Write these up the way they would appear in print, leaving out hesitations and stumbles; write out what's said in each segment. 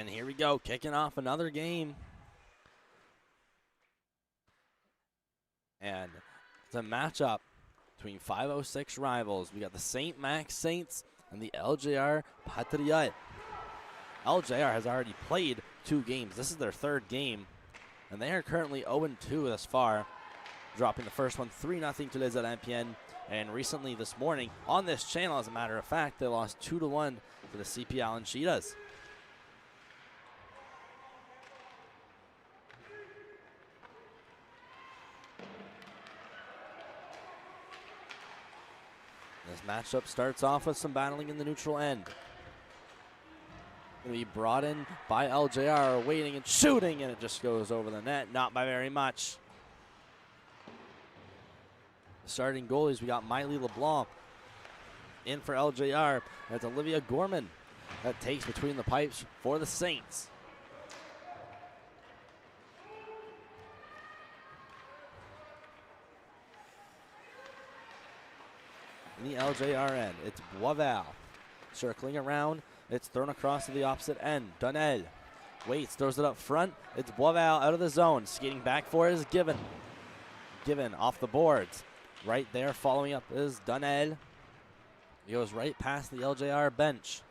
And here we go, kicking off another game. And it's a matchup between 506 rivals. We got the St. Max Saints and the LJR Patriots. LJR has already played 2 games. This is their 3rd game, and they are currently 0-2 thus far, dropping the first one 3-0 to Les Olympiennes. And recently this morning, on this channel, as a matter of fact, they lost 2-1 to the CP Allen Cheetahs. This matchup starts off with some battling in the neutral end. Going to be brought in by LJR, waiting and shooting, and it just goes over the net, not by very much. The starting goalies, we got Miley LeBlanc in for LJR. That's Olivia Gorman that takes between the pipes for the Saints. In the LJR end, it's Boisval circling around. It's thrown across to the opposite end. Donnell waits, throws it up front. It's Boisval out of the zone. Skating back for it is Given. Given off the boards. Right there, following up is Donnell. He goes right past the LJR bench.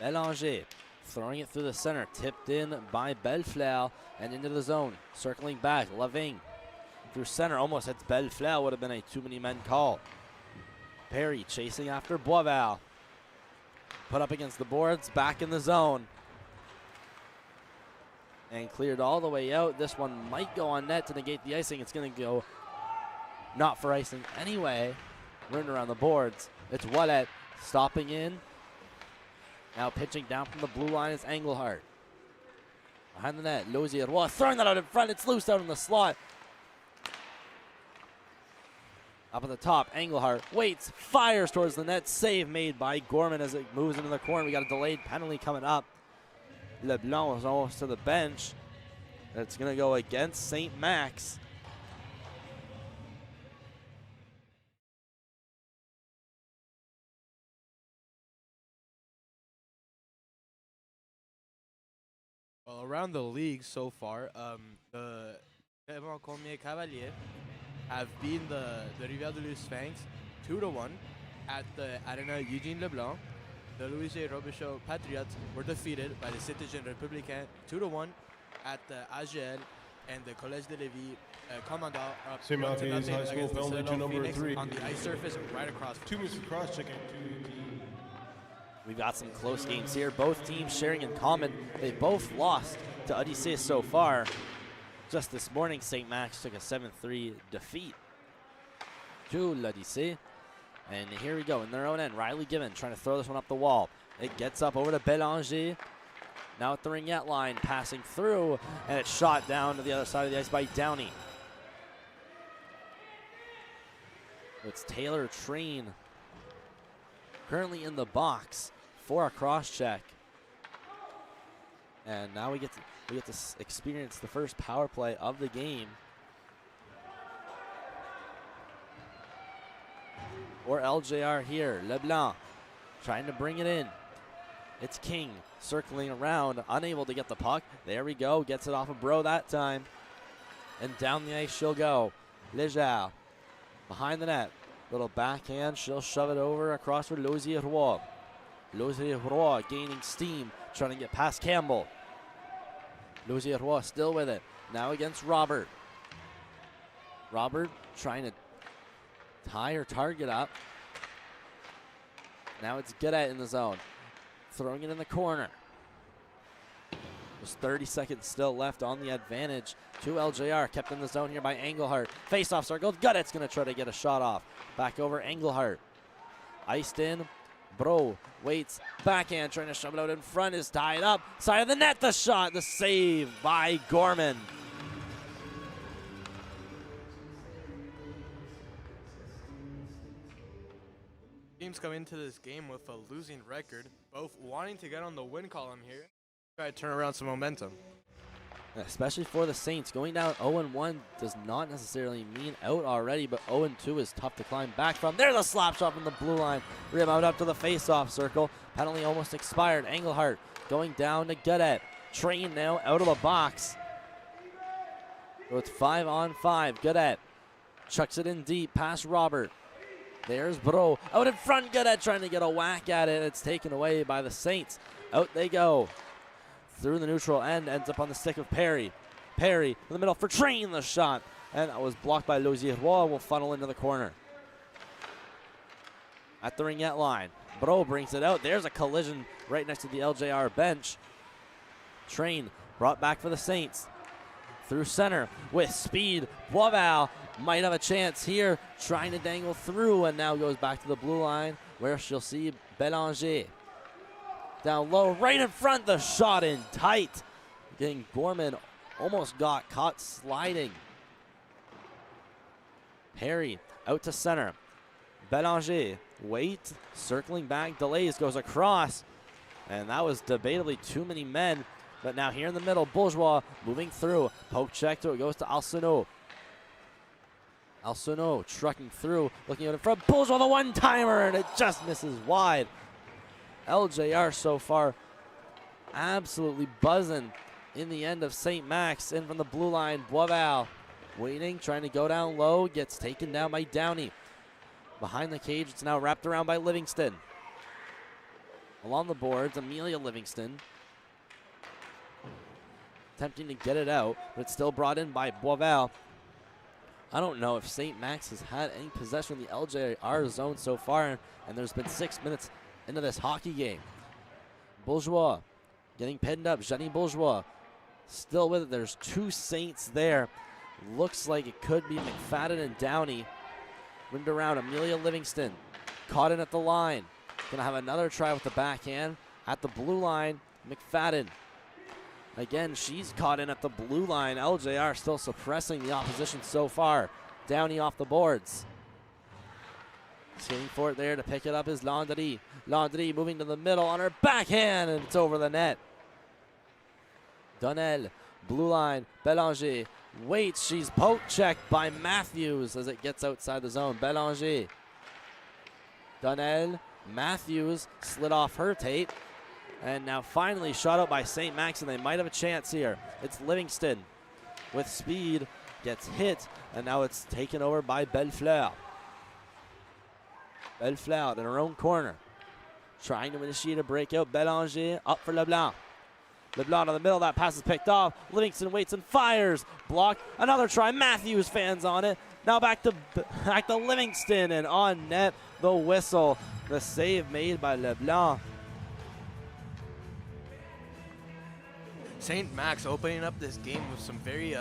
Bélanger throwing it through the center. Tipped in by Bellefleur and into the zone. Circling back, Lavigne through center. Almost hits Bellefleur. Would have been a too many men call. Perry chasing after Boisval. Put up against the boards, back in the zone. And cleared all the way out. This one might go on net to negate the icing. It's going to go not for icing anyway. Running around the boards. It's Wallet stopping in. Now pitching down from the blue line is Engelhardt. Behind the net, Louis-J-Robichaud throwing that out in front. It's loose out in the slot. Up at the top, Engelhardt waits, fires towards the net. Save made by Gorman as it moves into the corner. We got a delayed penalty coming up. LeBlanc is almost to the bench. It's going to go against St. Max. Well, around the league so far, the Clermont-Cormier Cavaliers have beaten the Rivière-du-Loup Sphinx 2-1 at the Arena Eugene Leblanc. The Louis-J-Robichaud Patriots were defeated by the Citoyen Républicain 2-1 at the AGL, and the Collège de Lévis Commandant up St. Matthew's High School penalty to number Phoenix 3 on the ice surface right across. 2 minutes cross checking. We've got some close games here. Both teams sharing in common. They both lost to Odyssey so far. Just this morning, St. Max took a 7-3 defeat to l'Odyssée. And here we go in their own end. Riley Given trying to throw this one up the wall. It gets up over to Bélanger. Now at the ringette line, passing through, and it's shot down to the other side of the ice by Downey. It's Taylor Train currently in the box for a cross check. And now we get to experience the first power play of the game. Or LJR here. LeBlanc trying to bring it in. It's King circling around, unable to get the puck. There we go. Gets it off of Bro that time. And down the ice she'll go. Leger behind the net. Little backhand. She'll shove it over across for Louis-J-Robichaud. Louis-J-Robichaud gaining steam, trying to get past Campbell. Louis-J-Robichaud still with it. Now against Robert. Robert trying to tie her target up. Now it's Gadet in the zone. Throwing it in the corner. There's 30 seconds still left on the advantage to LJR. Kept in the zone here by Engelhardt. Face-off circle. Gadet's going to try to get a shot off. Back over Engelhardt. Iced in. Bro waits. Backhand trying to shove it out in front. Is tied up. Side of the net. The shot. The save by Gorman. Teams come into this game with a losing record, both wanting to get on the win column here. Try to turn around some momentum. especially for the Saints. Going down 0-1 does not necessarily mean out already, but 0-2 is tough to climb back from. There's a slap shot from the blue line. Rebound up to the face-off circle. Penalty almost expired. Engelhardt going down to Godet. Train now out of the box. So it's 5-on-5. Godet chucks it in deep past Robert. There's Bro. Out in front, Godet trying to get a whack at it. It's taken away by the Saints. Out they go. Through the neutral end, ends up on the stick of Perry. Perry in the middle for Train, the shot. And that was blocked by Louis-J-Robichaud, will funnel into the corner. At the ringette line, Bro brings it out. There's a collision right next to the LJR bench. Train brought back for the Saints. Through center with speed. Boisval might have a chance here, trying to dangle through, and now goes back to the blue line where she'll see Belanger. Down low, right in front, the shot in tight. Getting Gorman almost got caught sliding. Perry out to center. Belanger, wait, circling back, delays, goes across. And that was debatably too many men. But now here in the middle, Bourgeois moving through. Poke check to it, goes to Alcino. Alcino trucking through, looking out in front. Bourgeois the one-timer, and it just misses wide. LJR so far absolutely buzzing in the end of St. Max. In from the blue line, Boisval waiting, trying to go down low, gets taken down by Downey. Behind the cage, it's now wrapped around by Livingston. Along the boards, Amelia Livingston attempting to get it out, but it's still brought in by Boisval. I don't know if St. Max has had any possession in the LJR zone so far, and there's been 6 minutes into this hockey game. Bourgeois getting pinned up. Jenny Bourgeois still with it. There's two Saints there. Looks like it could be McFadden and Downey. Rimmed around. Amelia Livingston caught in at the line. Gonna have another try with the backhand at the blue line. McFadden. Again, she's caught in at the blue line. LJR still suppressing the opposition so far. Downey off the boards. Skating for it there to pick it up is Landry. Landry moving to the middle on her backhand, and it's over the net. Donnell, blue line, Belanger waits. She's poke checked by Matthews as it gets outside the zone. Belanger. Donnell, Matthews slid off her tape. And now finally shot out by St. Max, and they might have a chance here. It's Livingston with speed, gets hit, and now it's taken over by Bellefleur. Bellefleur in her own corner, trying to initiate a breakout. Belanger up for Leblanc. Leblanc in the middle, that pass is picked off. Livingston waits and fires. Blocked. Another try. Matthews fans on it. Now back to Livingston, and on net, the whistle. The save made by Leblanc. St. Max opening up this game with some very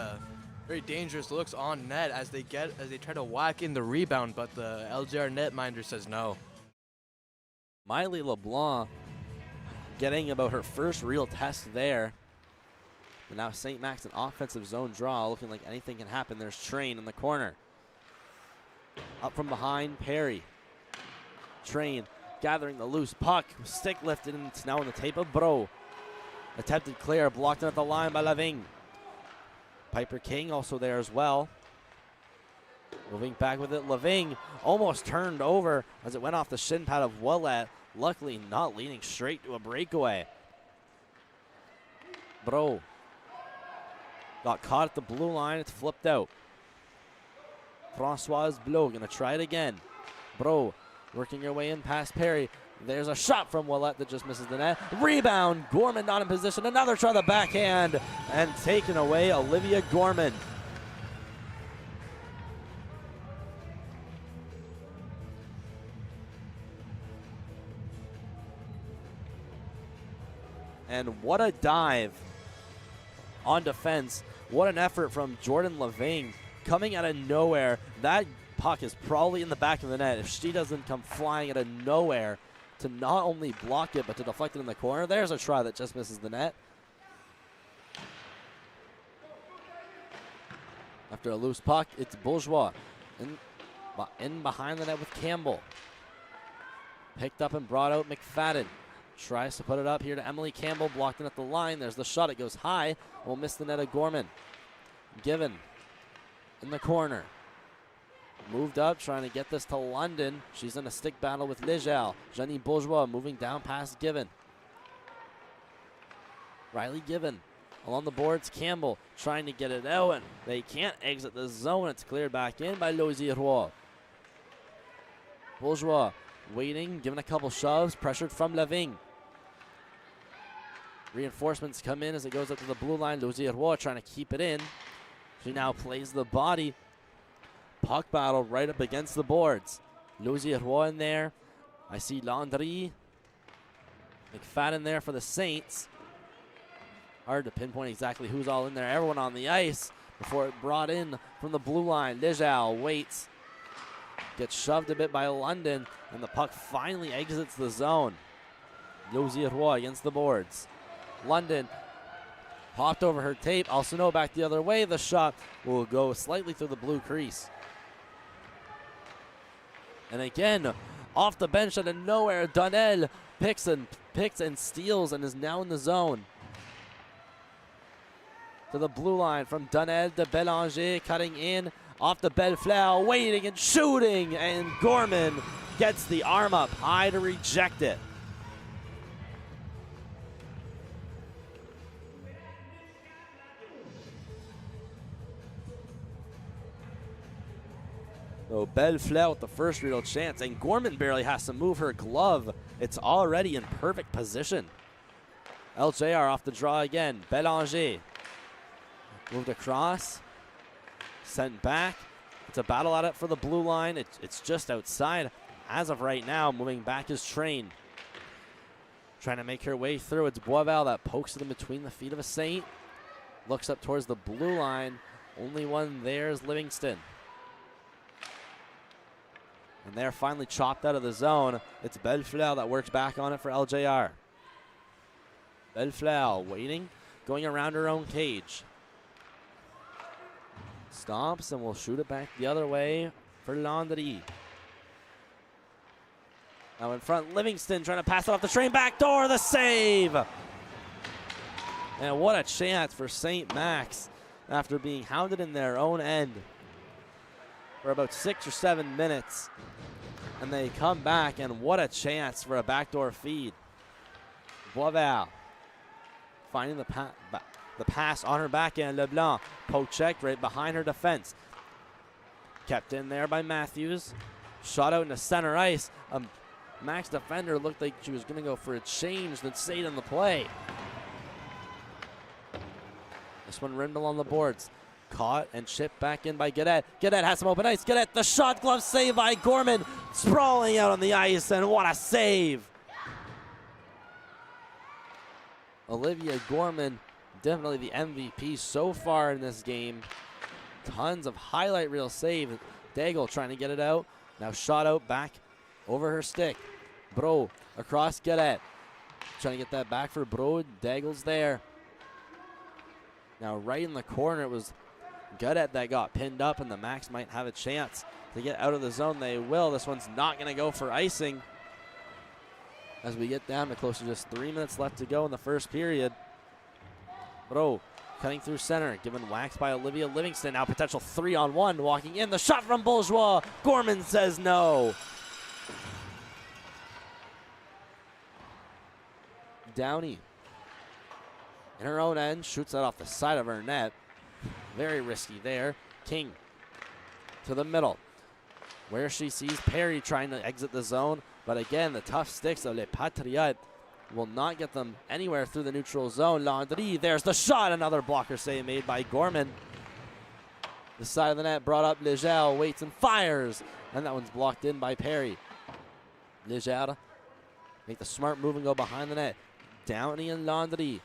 dangerous looks on net as they try to whack in the rebound, but the LJR netminder says no. Miley LeBlanc getting about her first real test there. But now St. Max an offensive zone draw, looking like anything can happen. There's Train in the corner. Up from behind, Perry. Train gathering the loose puck, stick lifted, and it's now on the tape of Bro. Attempted clear, blocked in at the line by Lavigne. Piper King also there as well. Moving back with it, Lavigne almost turned over as it went off the shin pad of Ouellet. Luckily not leading straight to a breakaway. Bro got caught at the blue line, it's flipped out. Françoise Blot gonna try it again. Bro working her way in past Perry. There's a shot from Ouellet that just misses the net. Rebound, Gorman not in position. Another try the backhand, and taken away, Olivia Gorman. And what a dive on defense. What an effort from Jordan Lavigne coming out of nowhere. That puck is probably in the back of the net if she doesn't come flying out of nowhere to not only block it, but to deflect it in the corner. There's a try that just misses the net. After a loose puck, it's Bourgeois in behind the net with Campbell. Picked up and brought out McFadden. tries to put it up here to Emily Campbell, blocked in at the line. There's the shot, it goes high, will miss the net of Gorman. Given in the corner. Moved up, trying to get this to London. She's in a stick battle with Légère. Jenny Bourgeois moving down past Given. Riley Given along the boards. Campbell trying to get it out, and they can't exit the zone. It's cleared back in by Louis-J-Robichaud. Bourgeois waiting, giving a couple shoves, pressured from Lavigne. Reinforcements come in as it goes up to the blue line. Louis-J-Robichaud trying to keep it in. She now plays the body. Puck battle right up against the boards. Louis-J-Robichaud in there. I see Landry. McFadden there for the Saints. Hard to pinpoint exactly who's all in there. Everyone on the ice before it brought in from the blue line. Légère waits. Gets shoved a bit by London, and the puck finally exits the zone. Louis-J-Robichaud against the boards. London hopped over her tape. Alcino back the other way. The shot will go slightly through the blue crease. And again, off the bench out of nowhere, Donnell picks and steals and is now in the zone. To the blue line from Donnell to Bélanger, cutting in off the Bellefleur, waiting and shooting, and Gorman gets the arm up high to reject it. So Bellefleur with the first real chance, and Gorman barely has to move her glove. It's already in perfect position. LJR off the draw again. Bélanger moved across, sent back. It's a battle at it for the blue line. It's just outside as of right now. Moving back is Train. Trying to make her way through. It's Boisvel that pokes it in between the feet of a Saint. Looks up towards the blue line. Only one there is Livingston. And they're finally chopped out of the zone. It's Bellefleur that works back on it for LJR. Bellefleur waiting, going around her own cage. Stomps and will shoot it back the other way for Landry. Now in front, Livingston trying to pass it off the Train. Back door, the save! And what a chance for St. Max after being hounded in their own end for about 6 or 7 minutes. And they come back, and what a chance for a backdoor feed. Boisvel finding the pass on her backhand. LeBlanc poke checked right behind her defense. Kept in there by Matthews. Shot out into center ice. Max defender looked like she was going to go for a change, then stayed in the play. This one rimmed along the boards. Caught and chipped back in by Gadet. Gadet has some open ice. Gadet, the shot, glove save by Gorman. Sprawling out on the ice, and what a save. Olivia Gorman, definitely the MVP so far in this game. Tons of highlight reel save. Daigle trying to get it out. Now shot out back over her stick. Bro across Gadet. Trying to get that back for Bro. Daigle's there. Now right in the corner, it was Gadet that got pinned up, and the Max might have a chance to get out of the zone. They will. This one's not going to go for icing as we get down to close to just 3 minutes left to go in the first period. Bro cutting through center, given waxed by Olivia Livingston. Now potential 3-on-1 walking in. The shot from Bourgeois. Gorman says no. Downey in her own end, shoots that off the side of her net. Very risky there. King to the middle, where she sees Perry trying to exit the zone. But again, the tough sticks of Les Patriotes will not get them anywhere through the neutral zone. Landry, there's the shot. Another blocker save made by Gorman. The side of the net brought up. Légère waits and fires. And that one's blocked in by Perry. Légère make the smart move and go behind the net. Downey and Landry.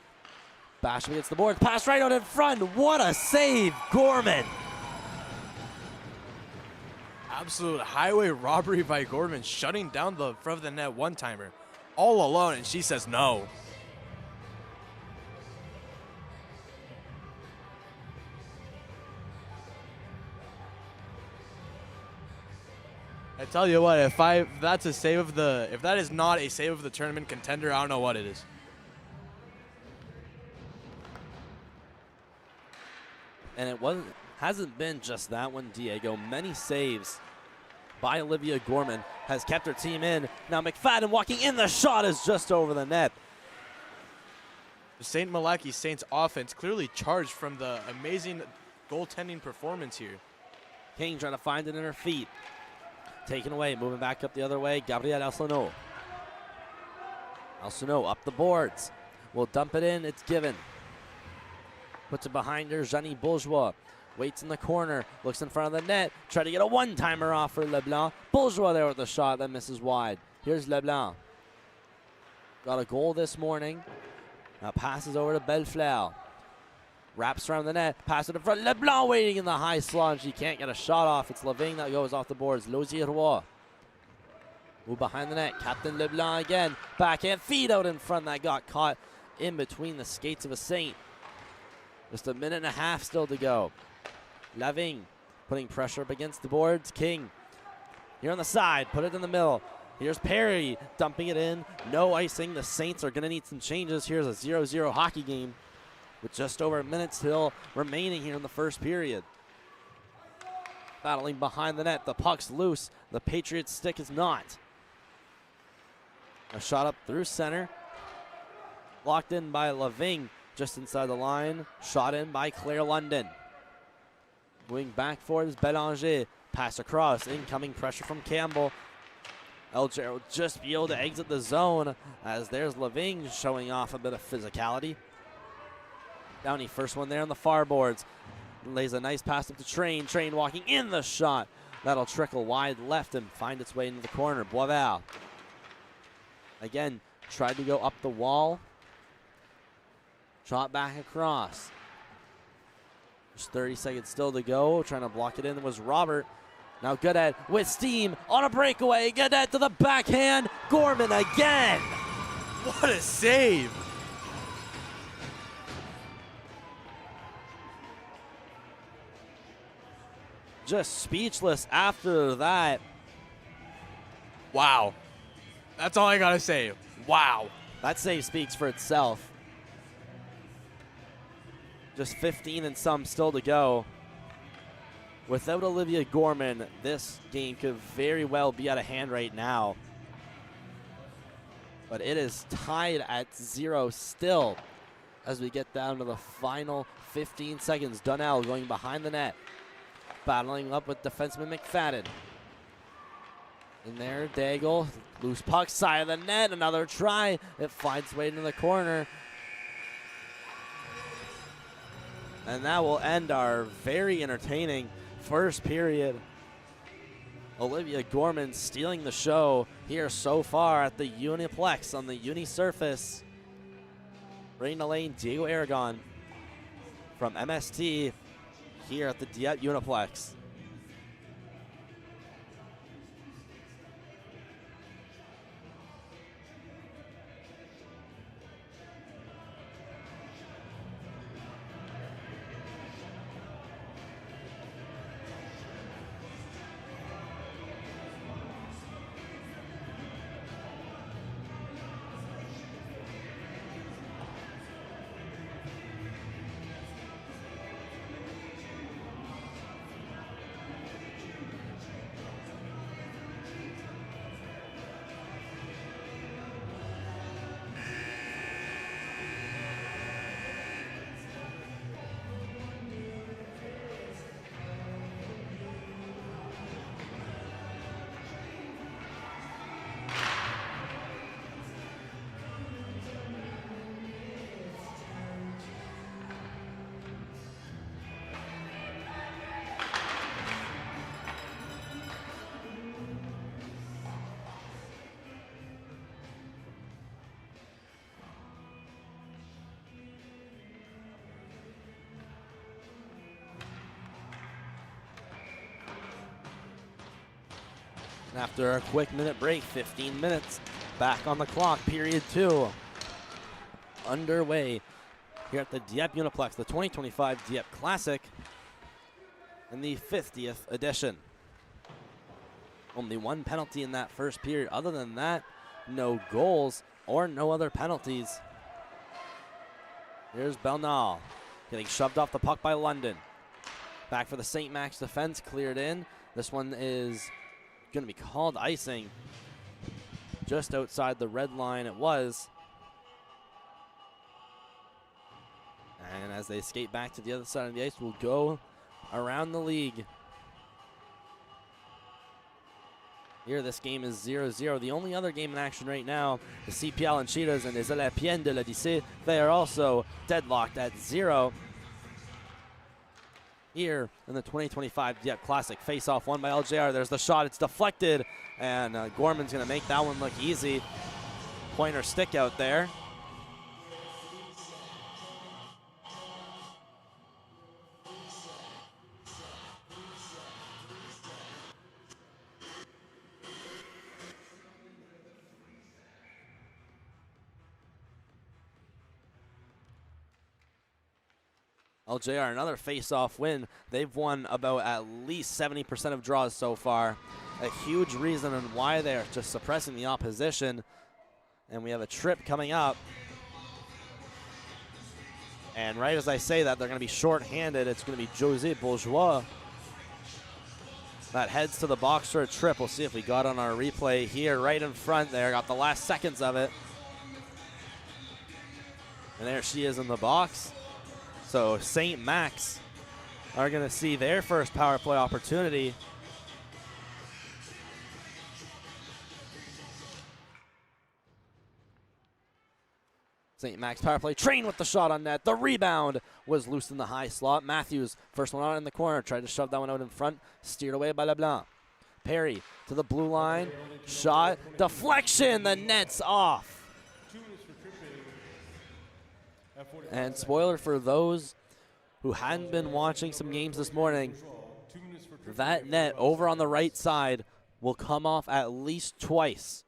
Basham against the board. Pass right out in front. What a save, Gorman. Absolute highway robbery by Gorman, shutting down the front of the net one-timer. All alone, and she says no. I tell you what, if that is not a save of the tournament contender, I don't know what it is. And it hasn't been just that one, Diego. Many saves by Olivia Gorman has kept her team in. Now McFadden walking in, the shot is just over the net. The St. Malachy Saints offense clearly charged from the amazing goaltending performance here. King trying to find it in her feet. Taken away, moving back up the other way, Gabrielle Alsano. Alsano up the boards. Will dump it in, it's given. Puts it behind her, Jeannie Bourgeois. Waits in the corner, looks in front of the net, try to get a one-timer off for Leblanc. Bourgeois there with the shot that misses wide. Here's Leblanc. Got a goal this morning. Now passes over to Bellefleur. Wraps around the net, pass it in front. Leblanc waiting in the high slot. She can't get a shot off. It's Lavigne that goes off the boards. Louis-J-Robichaud. Move behind the net. Captain Leblanc again. Backhand feed out in front that got caught in between the skates of a Saint. Just a minute and a half still to go. Lavigne putting pressure up against the boards. King here on the side. Put it in the middle. Here's Perry dumping it in. No icing. The Saints are going to need some changes. Here's a 0-0 hockey game with just over a minute still remaining here in the first period. Battling behind the net. The puck's loose. The Patriots' stick is not. A shot up through center. Locked in by Lavigne just inside the line. Shot in by Claire London. Moving back forward is Belanger. Pass across. Incoming pressure from Campbell. Elger will just be able to exit the zone as there's Lavigne showing off a bit of physicality. Downey, first one there on the far boards. Lays a nice pass up to Train. Train walking in the shot. That'll trickle wide left and find its way into the corner. Boisval. Again, tried to go up the wall. Shot back across. There's 30 seconds still to go. Trying to block it in was Robert. Now Godet with steam on a breakaway. Godet to the backhand. Gorman again. What a save. Just speechless after that. Wow. That's all I got to say. Wow. That save speaks for itself. Just 15 and some still to go. Without Olivia Gorman, this game could very well be out of hand right now. But it is tied at 0 still as we get down to the final 15 seconds. Donnell going behind the net. Battling up with defenseman McFadden. In there, Daigle. Loose puck, side of the net. Another try. It finds its way into the corner. And that will end our very entertaining first period. Olivia Gorman stealing the show here so far at the Uniplex on the Uni surface. Raina Lane, Diego Aragon from MST here at the Dieppe Uniplex. And after a quick minute break, 15 minutes back on the clock, period 2 underway here at the Dieppe Uniplex, the 2025 Dieppe Classic in the 50th edition. Only one penalty in that first period. Other than that, no goals or no other penalties. Here's Bernal getting shoved off the puck by London. Back for the St. Max defense, cleared in. This one is going to be called icing. Just outside the red line it was. And as they skate back to the other side of the ice, we'll go around the league. Here, this game is 0-0. The only other game in action right now, the CPL and Cheetahs and les Olympiennes de l'Odyssée, they are also deadlocked at 0. Here in the 2025 Dieppe Classic, face-off won by LJR. There's the shot, it's deflected, and Gorman's gonna make that one look easy. Pointer stick out there. LJR, another face-off win. They've won about at least 70% of draws so far. A huge reason on why they're just suppressing the opposition. And we have a trip coming up. And right as I say that, they're going to be short-handed. It's going to be José Bourgeois that heads to the box for a trip. We'll see if we got on our replay here right in front there. Got the last seconds of it. And there she is in the box. So St. Max are going to see their first power play opportunity. St. Max power play, Train with the shot on net. The rebound was loose in the high slot. Matthews, first one out in the corner, tried to shove that one out in front, steered away by LeBlanc. Perry to the blue line, shot, deflection, the net's off. And spoiler for those who hadn't been watching some games this morning, that net over on the right side will come off at least twice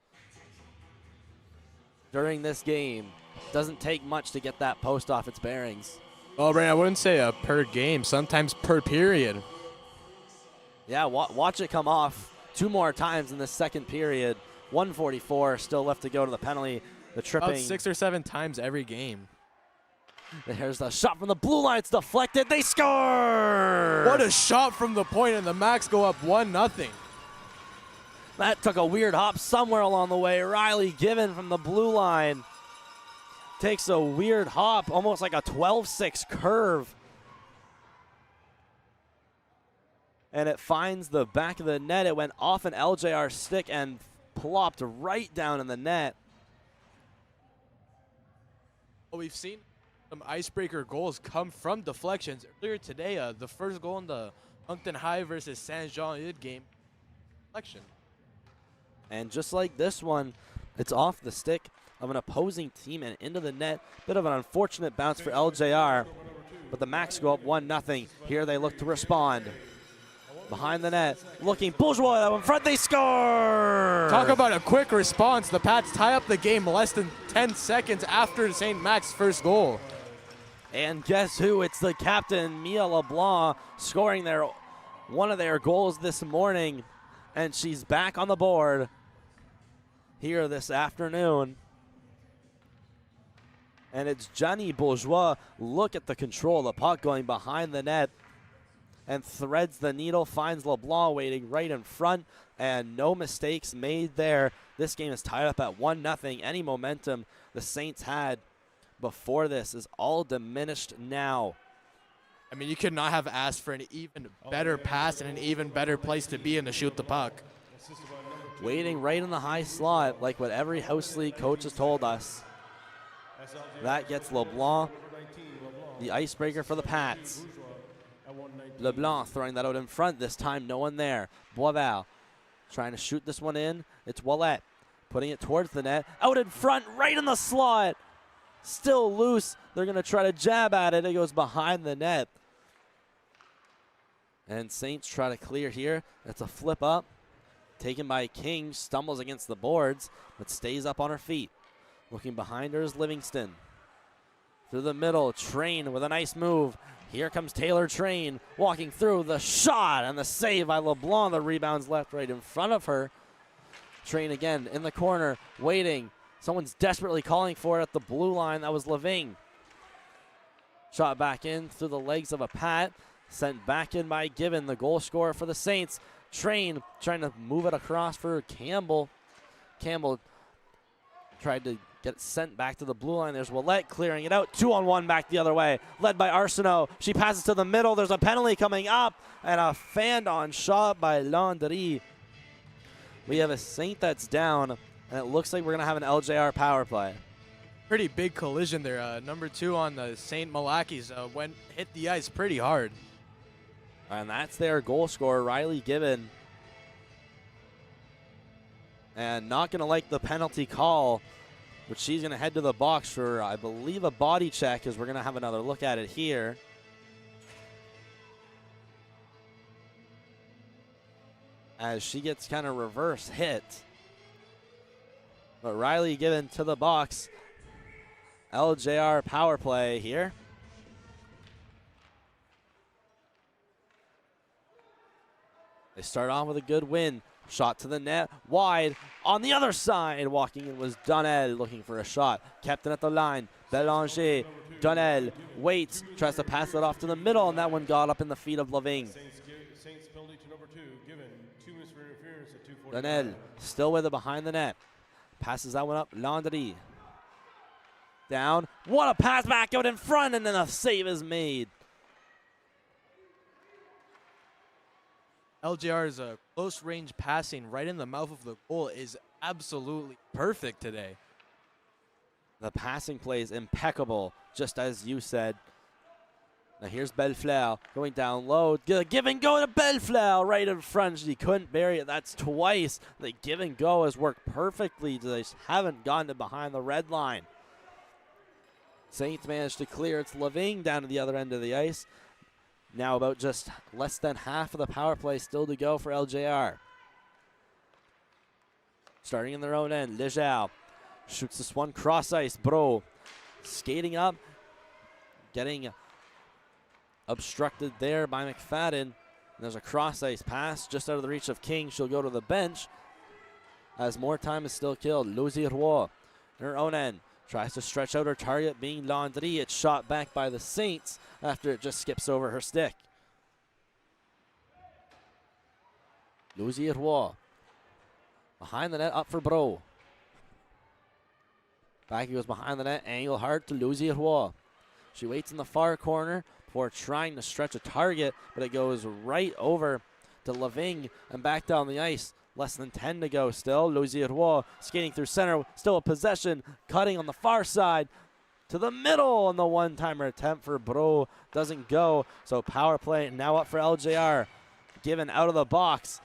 during this game. Doesn't take much to get that post off its bearings. Oh, Brandon, I wouldn't say per game, sometimes per period. Yeah, watch it come off 2 more times in the second period. 1:44 still left to go to the penalty. The tripping. About 6 or 7 times every game. There's the shot from the blue line. It's deflected. They score! What a shot from the point, and the Max go up 1-0. That took a weird hop somewhere along the way. Riley Given from the blue line takes a weird hop, almost like a 12-6 curve. And it finds the back of the net. It went off an LJR stick and plopped right down in the net. Well, we've seen some icebreaker goals come from deflections. Earlier today, the first goal in the Moncton High versus Saint-Jean-Eudes game, deflection. And just like this one, it's off the stick of an opposing team and into the net. Bit of an unfortunate bounce for LJR, but the Max go up 1-0. Here they look to respond. Behind the net, looking, Bourgeois out in front, they score! Talk about a quick response. The Pats tie up the game less than 10 seconds after St. Max's first goal. And guess who? It's the captain, Mia LeBlanc, scoring one of their goals this morning. And she's back on the board here this afternoon. And it's Johnny Bourgeois. Look at the control of the puck going behind the net and threads the needle, finds LeBlanc waiting right in front, and no mistakes made there. This game is tied up at 1-0. Any momentum the Saints had before this is all diminished now. I mean, you could not have asked for an even better pass and an even better place to be in to shoot the puck. Waiting right in the high slot, like what every house league coach has told us. That gets LeBlanc, the icebreaker for the Pats. LeBlanc throwing that out in front. This time, no one there. Boisvert trying to shoot this one in. It's Ouellet putting it towards the net. Out in front, right in the slot. Still loose. They're going to try to jab at it. It goes behind the net. And Saints try to clear here. It's a flip up. Taken by King. Stumbles against the boards, but stays up on her feet. Looking behind her is Livingston. Through the middle, Train with a nice move. Here comes Taylor Train walking through the shot and the save by LeBlanc. The rebound's left right in front of her. Train again in the corner, waiting. Someone's desperately calling for it at the blue line. That was Leving. Shot back in through the legs of a Pat. Sent back in by Given, the goal scorer for the Saints. Train trying to move it across for Campbell. Campbell tried to get it sent back to the blue line. There's Willette clearing it out. 2-on-1 back the other way. Led by Arsenault. She passes to the middle. There's a penalty coming up. And a fanned-on shot by Landry. We have a Saint that's down. And it looks like we're going to have an LJR power play. Pretty big collision there. Number 2 on the St. Malachy's hit the ice pretty hard. And that's their goal scorer, Riley Gibbon. And not going to like the penalty call, but she's going to head to the box for, I believe, a body check, as we're going to have another look at it here. As she gets kind of reverse hit. But Riley Gibbon to the box. LJR power play here. They start off with a good win. Shot to the net, wide. On the other side, walking in was Donnell looking for a shot. Kept it at the line. Belanger, Donnell waits, tries to pass it off to the middle, and that one got up in the feet of Leving. Saints penalty to number 2, Given 2 minutes for interference at 2:45. Donnell still with it behind the net. Passes that one up. Landry down. What a pass back out in front, and then a save is made. LJR's close-range passing right in the mouth of the goal is absolutely perfect today. The passing play is impeccable, just as you said. Now here's Bellefleur going down low. Give and go to Bellefleur right in front. She couldn't bury it. That's twice. The give and go has worked perfectly. They just haven't gotten it behind the red line. Saints managed to clear. It's Leving down to the other end of the ice. Now about just less than half of the power play still to go for LJR. Starting in their own end, Lejeal shoots this one cross ice. Bro skating up, getting obstructed there by McFadden. And there's a cross ice pass just out of the reach of King. She'll go to the bench as more time is still killed. Louis-J-Robichaud in her own end. Tries to stretch out her target, being Landry. It's shot back by the Saints after it just skips over her stick. Louis-J-Robichaud behind the net, up for Bro. Back he goes behind the net, angle hard to Louis-J-Robichaud. She waits in the far corner before trying to stretch a target, but it goes right over to Leving and back down the ice. Less than 10 to go still. Louis-J-Robichaud skating through center. Still a possession. Cutting on the far side to the middle. And the one-timer attempt for Bro doesn't go. So power play now up for LJR. Given out of the box.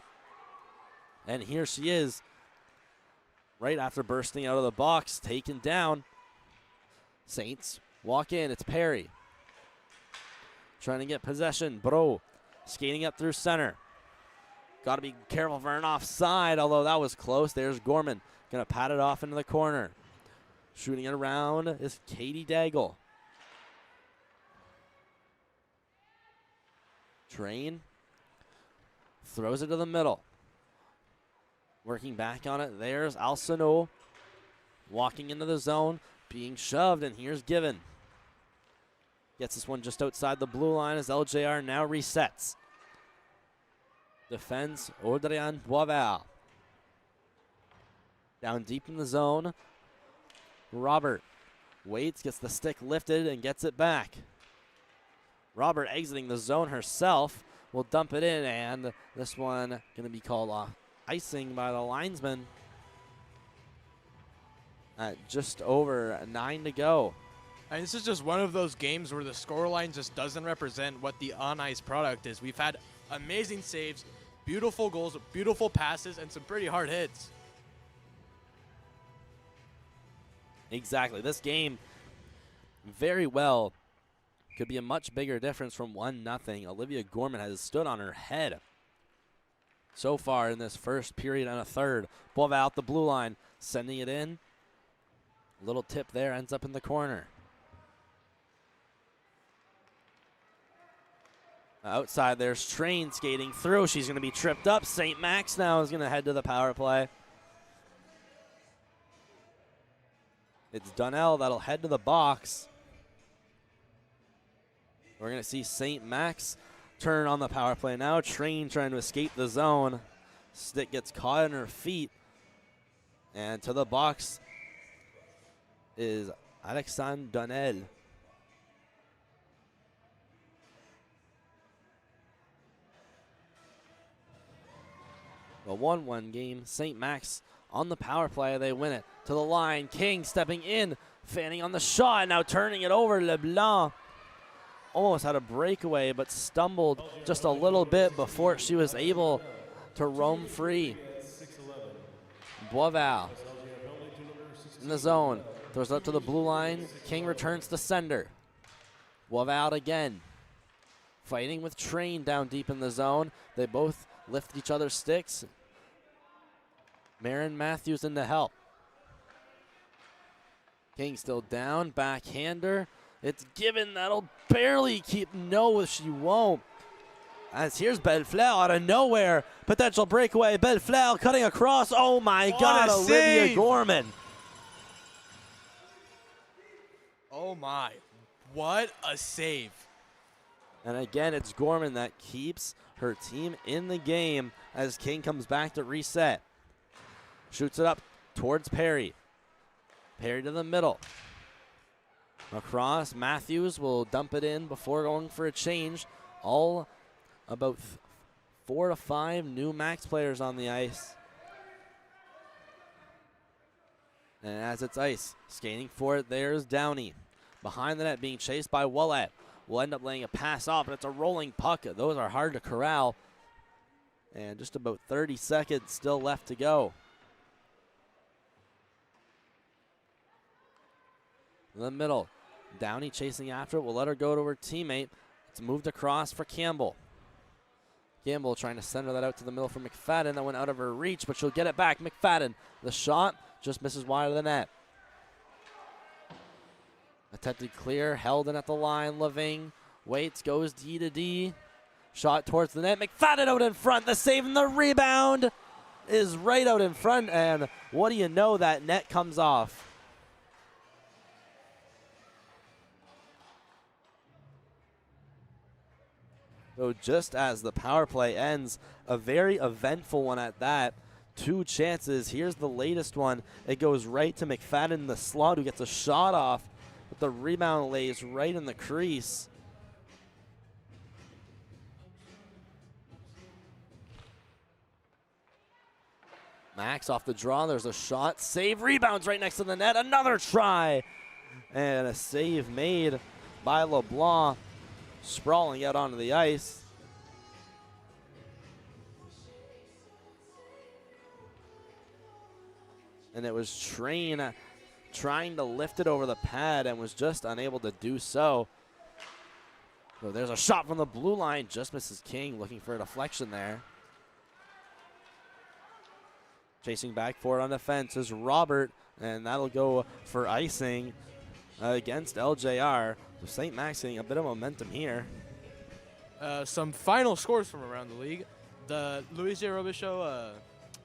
And here she is. Right after bursting out of the box. Taken down. Saints walk in. It's Perry. Trying to get possession. Bro skating up through center. Got to be careful for an offside, although that was close. There's Gorman. Going to pat it off into the corner. Shooting it around is Katie Daigle. Train. Throws it to the middle. Working back on it. There's Arsenault. Walking into the zone. Being shoved, and here's Given. Gets this one just outside the blue line as LJR now resets. Defense, Audrien Boisvert. Down deep in the zone. Robert waits, gets the stick lifted, and gets it back. Robert exiting the zone herself will dump it in, and this one going to be called off icing by the linesman. At just over 9 to go. And this is just one of those games where the scoreline just doesn't represent what the on-ice product is. We've had amazing saves, beautiful goals, beautiful passes, and some pretty hard hits. Exactly. This game very well could be a much bigger difference from 1-0. Olivia Gorman has stood on her head so far in this first period and a third. Boisvert out the blue line, sending it in. Little tip there, ends up in the corner. Outside, there's Train skating through. She's going to be tripped up. St. Max now is going to head to the power play. It's Donnell that'll head to the box. We're going to see St. Max turn on the power play now. Train trying to escape the zone. Stick gets caught in her feet. And to the box is Alexandre Donnell. A 1-1 game. St. Max on the power play. They win it to the line. King stepping in, fanning on the shot. Now turning it over. LeBlanc almost had a breakaway, but stumbled just a little bit before she was able to roam free. Boisval in the zone. Throws it up to the blue line. King returns to sender. Boisval again. Fighting with Train down deep in the zone. They both lift each other's sticks. Marin Matthews in to help. King still down. Backhander. It's given. That'll barely keep. No, she won't. As here's Bellefleur out of nowhere. Potential breakaway. Bellefleur cutting across. Oh my God, Olivia save. Gorman. Oh my, what a save. And again, it's Gorman that keeps her team in the game as King comes back to reset. Shoots it up towards Perry. Perry to the middle. Across, Matthews will dump it in before going for a change. All about 4 to 5 new Max players on the ice. And as it's ice, skating for it, there's Downey. Behind the net, being chased by Willett. Will end up laying a pass off, but it's a rolling puck. Those are hard to corral. And just about 30 seconds still left to go. In the middle, Downey chasing after it. Will let her go to her teammate. It's moved across for Campbell. Campbell trying to center that out to the middle for McFadden. That went out of her reach, but she'll get it back. McFadden, the shot just misses wide of the net. Attempted clear, held in at the line. Leving waits, goes D to D. Shot towards the net. McFadden out in front. The save and the rebound is right out in front. And what do you know? That net comes off. So just as the power play ends, a very eventful one at that. 2 chances. Here's the latest one. It goes right to McFadden in the slot, who gets a shot off, but the rebound lays right in the crease. Max off the draw. There's a shot. Save. Rebounds right next to the net. Another try. And a save made by LeBlanc. Sprawling out onto the ice. And it was Train trying to lift it over the pad and was just unable to do so. So there's a shot from the blue line. Just misses King, looking for a deflection there. Chasing back for it on defense is Robert, and that'll go for icing against LJR. So St. Max getting a bit of momentum here. Some final scores from around the league. The Louis-J-Robichaud,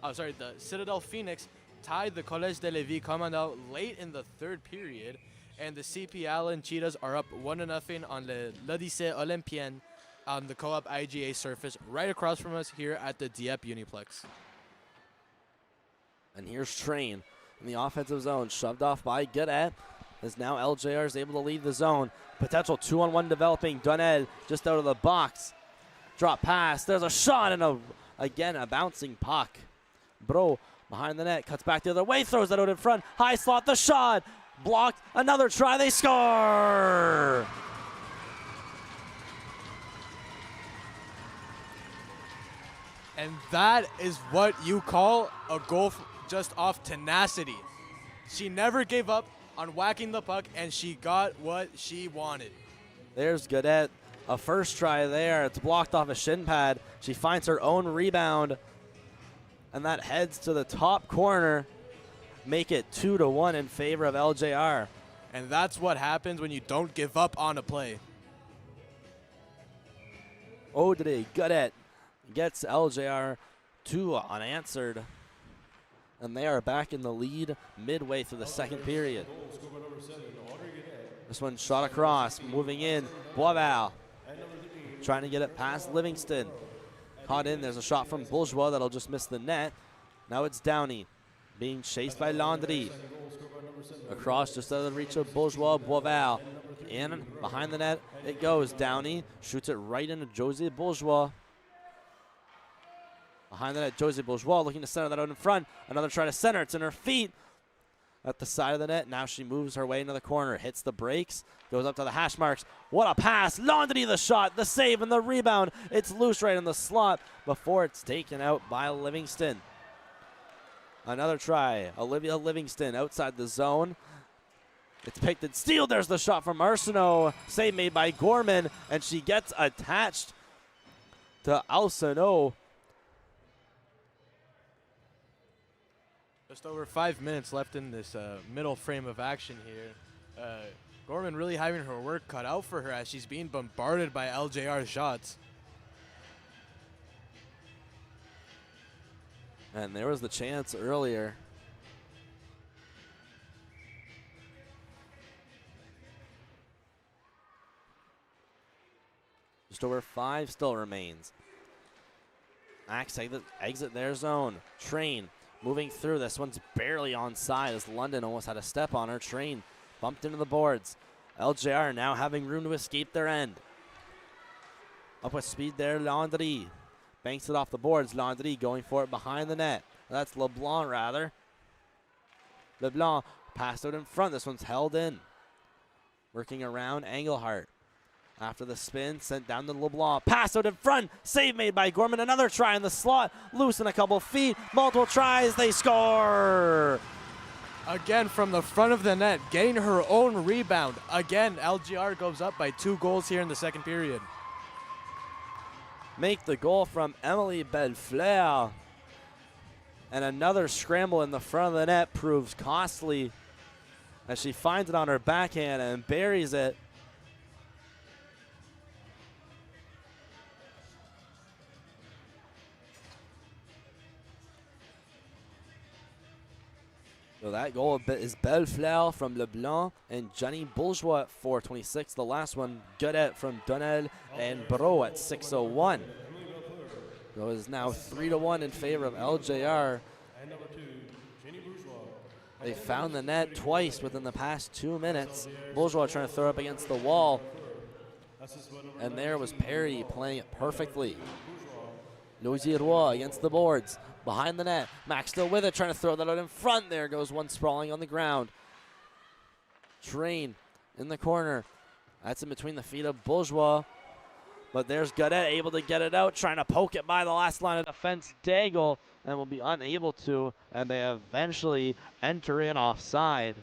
the Citadel Phoenix tied the Collège de Lévis Commandant late in the 3rd period, and the CP Allen Cheetahs are up 1-0 on the l'Odyssée Olympienne on the Co-op IGA surface right across from us here at the Dieppe Uniplex. And here's Train in the offensive zone, shoved off by Gadet, as now LJR is able to leave the zone. Potential 2-on-1 developing. Donnell just out of the box. Drop pass. There's a shot and again a bouncing puck. Bro behind the net, cuts back the other way, throws it out in front. High slot, the shot. Blocked. Another try. They score. And that is what you call a goal just off tenacity. She never gave up on whacking the puck, and she got what she wanted. There's Gadet. A first try there. It's blocked off a shin pad. She finds her own rebound, and that heads to the top corner. Make it 2-1 in favor of LJR. And that's what happens when you don't give up on a play. Audrey Godet gets LJR 2 unanswered. And they are back in the lead midway through the second period. This one shot across, moving in. Boisval trying to get it past Livingston. Caught in, there's a shot from Bourgeois that'll just miss the net. Now it's Downey being chased by Landry. Across just out of the reach of Bourgeois. Boisval in, behind the net it goes. Downey shoots it right into Josie Bourgeois. Behind the net, Josie Bourgeois looking to center that out in front. Another try to center, it's in her feet. At the side of the net, now she moves her way into the corner, hits the brakes, goes up to the hash marks. What a pass, Landry the shot, the save and the rebound. It's loose right in the slot before it's taken out by Livingston. Another try, Olivia Livingston outside the zone. It's picked and stealed, there's the shot from Arsenault. Save made by Gorman, and she gets attached to Arsenault. Just over 5 minutes left in this middle frame of action here. Gorman really having her work cut out for her as she's being bombarded by LJR shots. And there was the chance earlier. Just over 5 still remains. Axe exit their zone. Train moving through. This one's barely onside as London almost had a step on her. Train bumped into the boards. LJR now having room to escape their end. Up with speed there, Landry. Banks it off the boards. Landry going for it behind the net. That's LeBlanc rather. LeBlanc passed out in front. This one's held in. Working around Engelhardt. After the spin, sent down to LeBlanc. Pass out in front. Save made by Gorman. Another try in the slot. Loose in a couple feet. Multiple tries. They score. Again from the front of the net, getting her own rebound. Again, LGR goes up by 2 goals here in the second period. Make the goal from Emily Bellefleur. And another scramble in the front of the net proves costly as she finds it on her backhand and buries it. So that goal is Bellefleur from LeBlanc and Johnny Bourgeois at 4:26. The last one, Godet from Donnell and Bro at 6:01. So it is now 3-1 in favor of LJR. They found the net twice within the past 2 minutes. Bourgeois trying to throw up against the wall. And there was Perry playing it perfectly. Louis-J-Robichaud against the boards. Behind the net, Max still with it, trying to throw that out in front. There goes one sprawling on the ground. Train in the corner. That's in between the feet of Bourgeois. But there's Godet able to get it out, trying to poke it by the last line of defense, Daigle, and will be unable to, and they eventually enter in offside.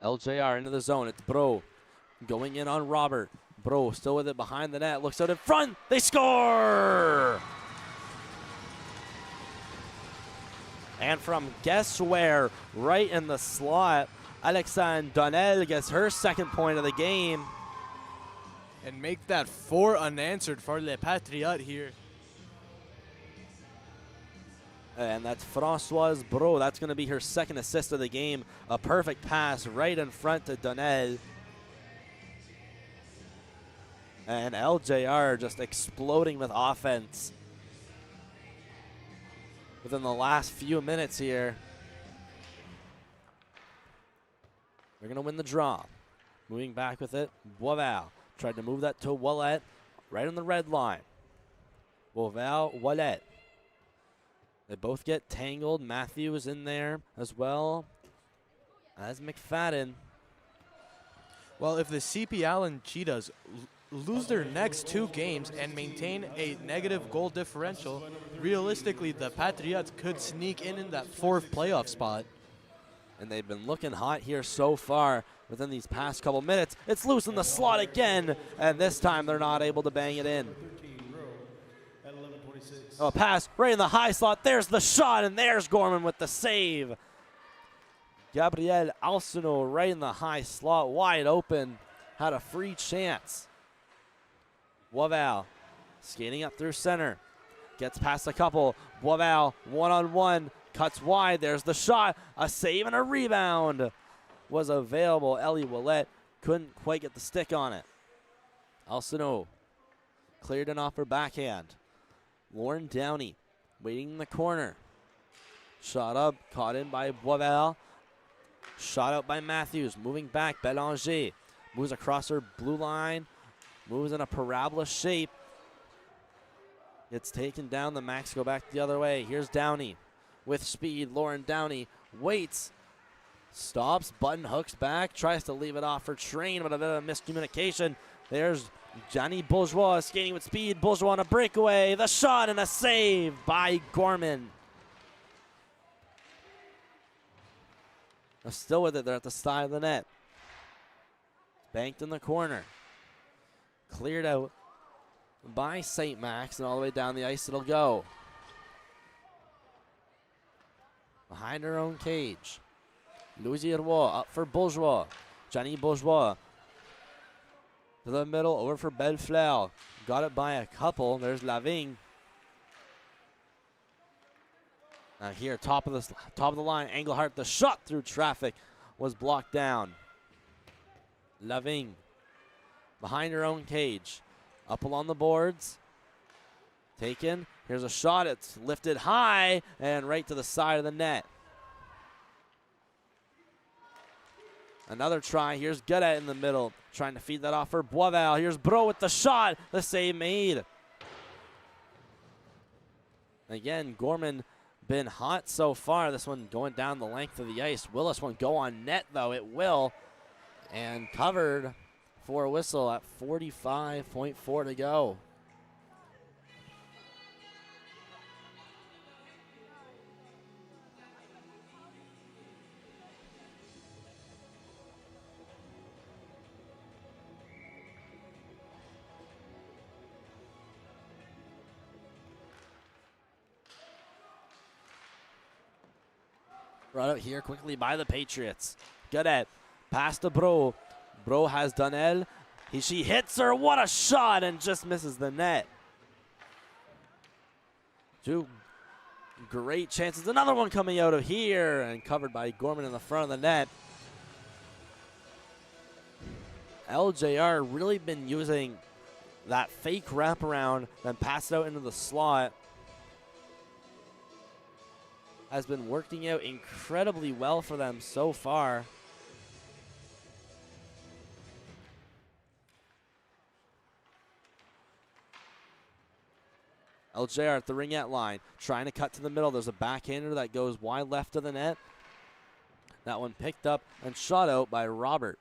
LJR into the zone. It's Bro going in on Robert. Bro still with it behind the net. Looks out in front. They score! And from guess where? Right in the slot. Alexandre Donnell gets her second point of the game. And make that 4 unanswered for Les Patriotes here. And that's Françoise Bro. That's going to be her second assist of the game. A perfect pass right in front to Donnell. And LJR just exploding with offense within the last few minutes here. They're going to win the draw. Moving back with it, Boisval tried to move that to Wallet right on the red line. Boisval, Wallet. They both get tangled. Matthew is in there as well as McFadden. Well, if the CP Allen Cheetahs lose their next 2 games and maintain a negative goal differential, realistically the Patriots could sneak in that 4th playoff spot. And they've been looking hot here so far within these past couple minutes. It's loose in the slot again, and this time they're not able to bang it in. Oh, pass right in the high slot. There's the shot, and there's Gorman with the save. Gabriel Alcino right in the high slot, wide open. Had a free chance. Boisval skating up through center. Gets past a couple. Boisval one-on-one. Cuts wide. There's the shot. A save and a rebound was available. Ellie Willette couldn't quite get the stick on it. Alcino cleared it off her backhand. Lauren Downey waiting in the corner. Shot up. Caught in by Boisval. Shot out by Matthews. Moving back. Belanger moves across her blue line. Moves in a parabola shape. It's taken down. The Max go back the other way. Here's Downey with speed. Lauren Downey waits. Stops. Button hooks back. Tries to leave it off for Train, but a bit of miscommunication. There's Johnny Bourgeois skating with speed. Bourgeois on a breakaway. The shot and a save by Gorman. They're still with it. They're at the side of the net. Banked in the corner. Cleared out by St. Max, and all the way down the ice it'll go. Behind her own cage. Louis-J-Robichaud up for Bourgeois. Johnny Bourgeois to the middle, over for Bellefleur. Got it by a couple. There's Lavigne. Now here, top of the line, Engelhardt. The shot through traffic was blocked down. Lavigne behind her own cage. Up along the boards. Taken. Here's a shot. It's lifted high and right to the side of the net. Another try. Here's Godet in the middle. Trying to feed that off for Boisval. Here's Bro with the shot. The save made. Again, Gorman been hot so far. This one going down the length of the ice. Will this one go on net, though? It will. And covered for a whistle at 45.4 to go. Brought out here quickly by the Patriots. Godet, pass to Bro. Bro has Donnell. She hits her. What a shot, and just misses the net. Two great chances. Another one coming out of here and covered by Gorman in the front of the net. LJR really been using that fake wraparound, then pass it out into the slot. Has been working out incredibly well for them so far. LJR at the ringette line, trying to cut to the middle. There's a backhander that goes wide left of the net. That one picked up and shot out by Robert.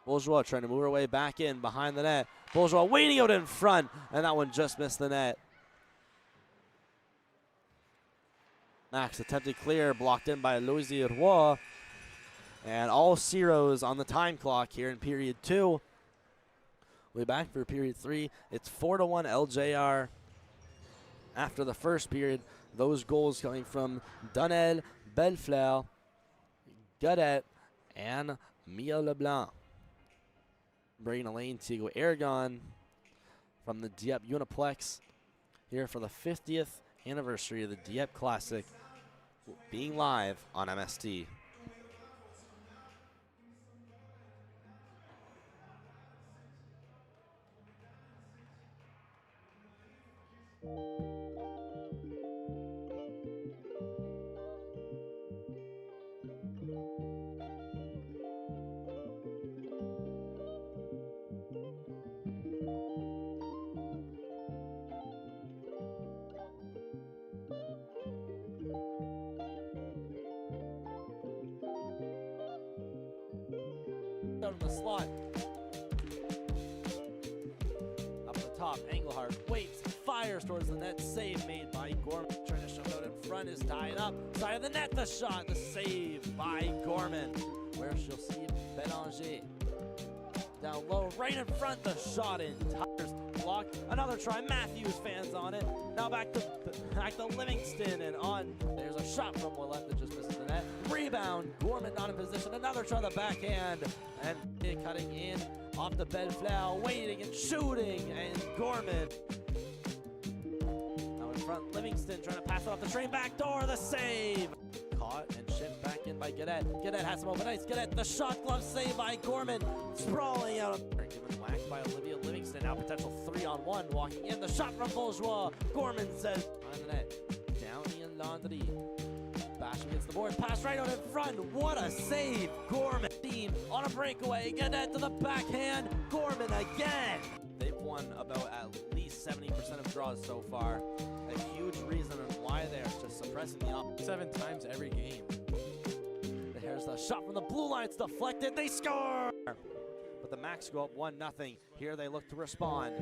Bourgeois trying to move her way back in behind the net. Bourgeois waiting out in front, and that one just missed the net. Max attempted clear, blocked in by Louis-J-Robichaud. And all zeros on the time clock here in period 2. We'll be back for period 3. It's 4-1 LJR. After the first period, those goals coming from Donnell, Bellefleur, Godet, and Mia LeBlanc. Bringing a lane to Aragon from the Dieppe Uniplex here for the 50th anniversary of the Dieppe Classic, being live on MST. Out of the slot. Up the top. top. Engelhardt waits, fires towards the net. Save made by Gorman. Trying to shove out in front is tied up. Side of the net, the shot. The save by Gorman. Where she'll see Belanger. Down low, right in front. The shot in. Tires blocked. Another try. Matthews fans on it. Now back to Livingston and on. There's a shot from Willette that just misses the net. Rebound. Gorman not in position. Another try the backhand. And cutting in off the Bellefleur. Waiting and shooting. And Gorman. Now in front. Livingston trying to pass it off the train. Back door. The save. Caught and shipped back in by Gadet. Gadet has some open ice. Gadet, the shot glove save by Gorman. Sprawling out. Given whacked by Olivia Livingston. Now potential 3-on-1. Walking in. The shot from Bourgeois. Gorman says on the net. Downey and Landry. Basham gets the board. Pass right out in front. What a save. Gorman team on a breakaway. Gadet to the backhand. Gorman again. They've won about at least 70% of draws so far. A huge reason on why they're just suppressing the opposition. 7 times every game. There's the shot from the blue line. It's deflected. They score! But the Max go up 1-0. Here they look to respond.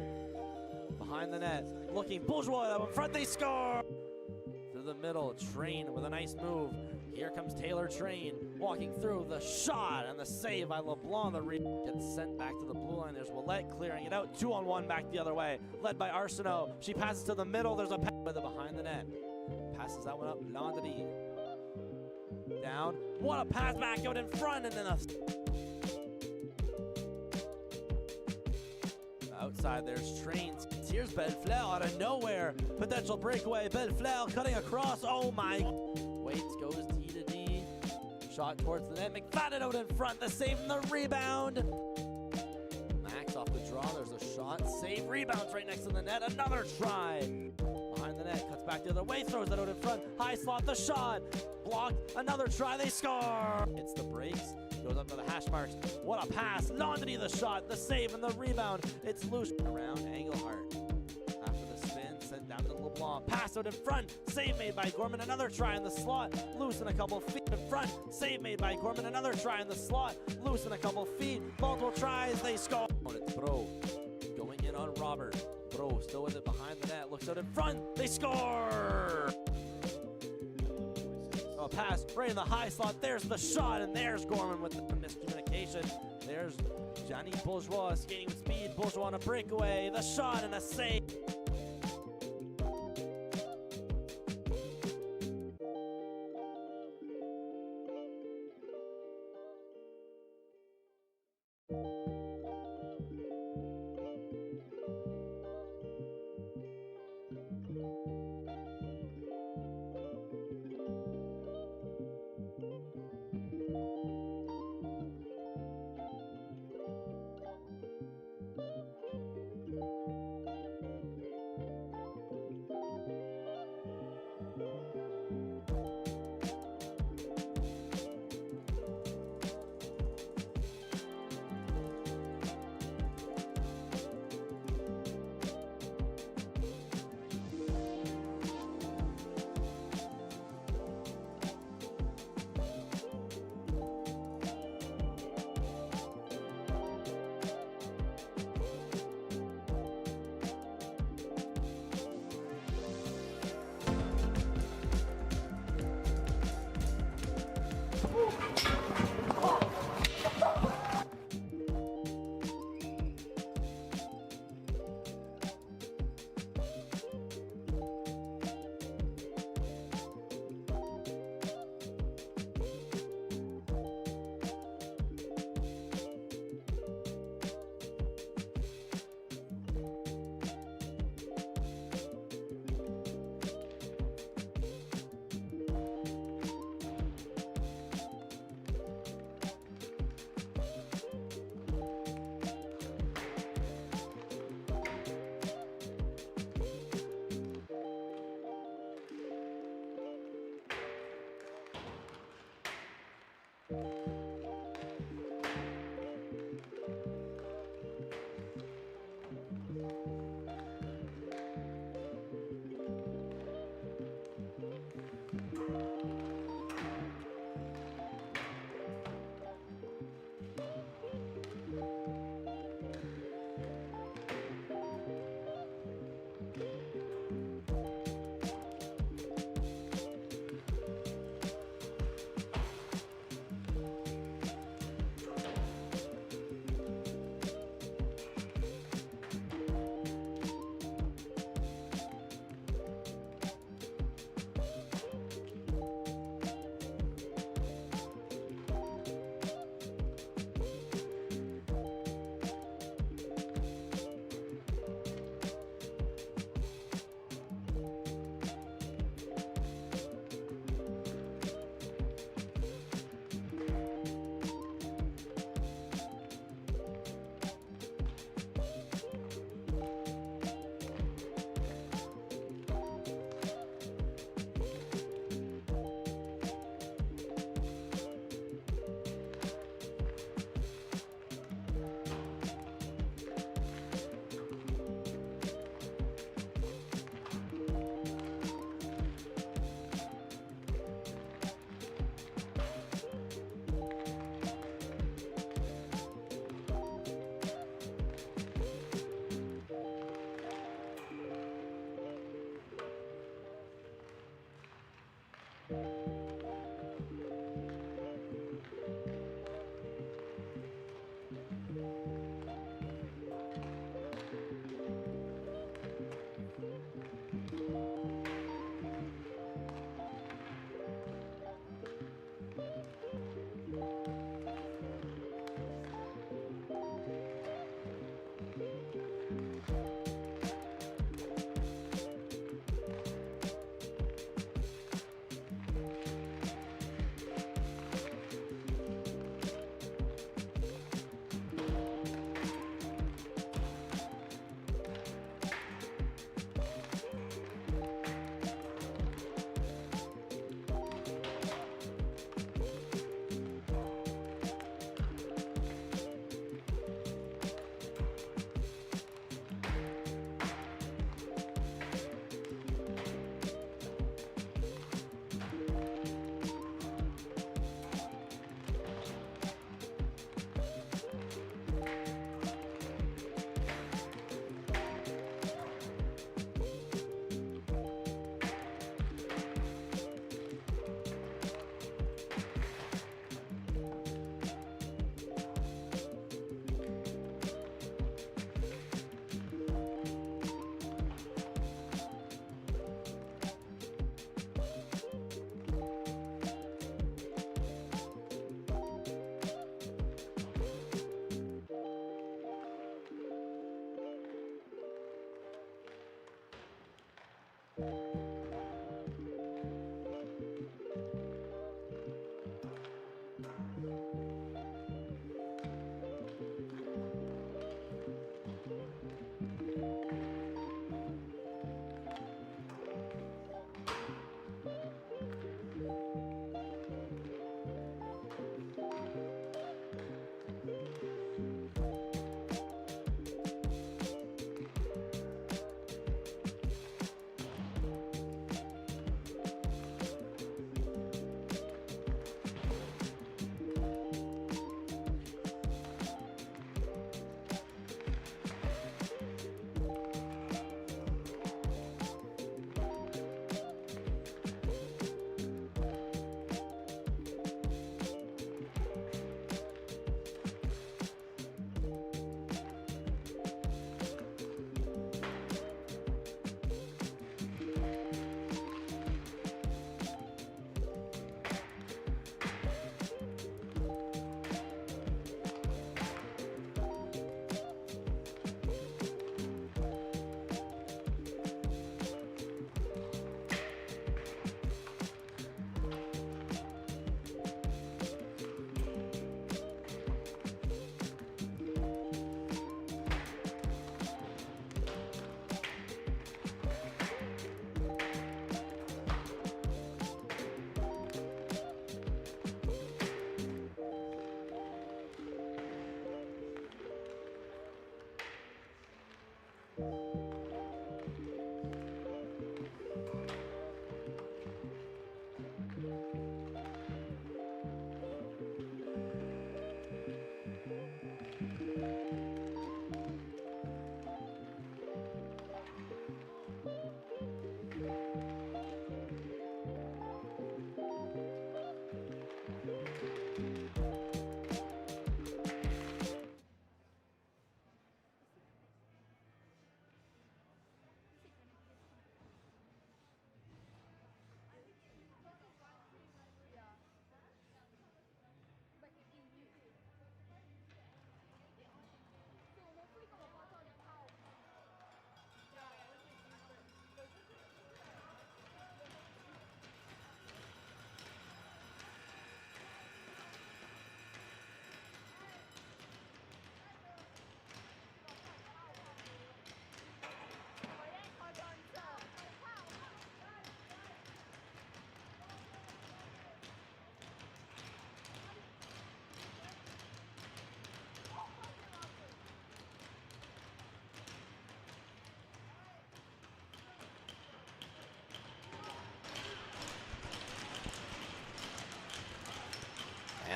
Behind the net. Looking. Bourgeois out in front. They score! Through the middle. Train with a nice move. Here comes Taylor Train. Walking through. The shot and the save by LeBlanc. The gets sent back to the blue line. There's Willette clearing it out. 2-on-1 back the other way. Led by Arsenault. She passes to the middle. There's a pass with it behind the net. Passes that one up. Landry. Down. What a pass back out in front. And then a... Outside there's Trains. Here's Bellefleur out of nowhere. Potential breakaway. Bellefleur cutting across. Oh my. Waits goes D to D. Shot towards the net. McFadden out in front. The save and the rebound. Max off the draw. There's a shot. Save. Rebounds right next to the net. Another try. Behind the net. Cuts back the other way. Throws it out in front. High slot. The shot. Blocked. Another try. They score. Hits the brakes. Goes up to the hash marks. What a pass. Landry the shot. The save and the rebound. It's loose. Around Engelhardt. After the spin. Sent down to LeBlanc. Pass out in front. Save made by Gorman. Another try in the slot. Loose in a couple feet in front. Save made by Gorman. Another try in the slot. Loose in a couple feet. Multiple tries. They score. It's Bro. Going in on Robert. Bro still with it behind the net. Looks out in front. They score. Oh, pass right in the high slot. There's the shot, and there's Gorman with the miscommunication. There's Johnny Bourgeois skating with speed. Bourgeois on a breakaway. The shot and a save.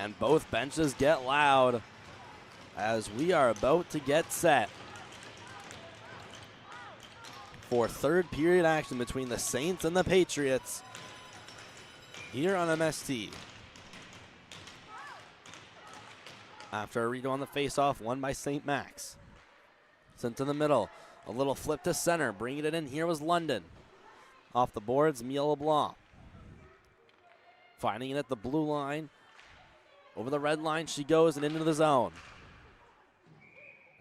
And both benches get loud as we are about to get set for third period action between the Saints and the Patriots here on MST. After a read on the faceoff, won by St. Max. Sent to the middle. A little flip to center. Bringing it in here was London. Off the boards, Mia LeBlanc. Finding it at the blue line. Over the red line she goes and into the zone.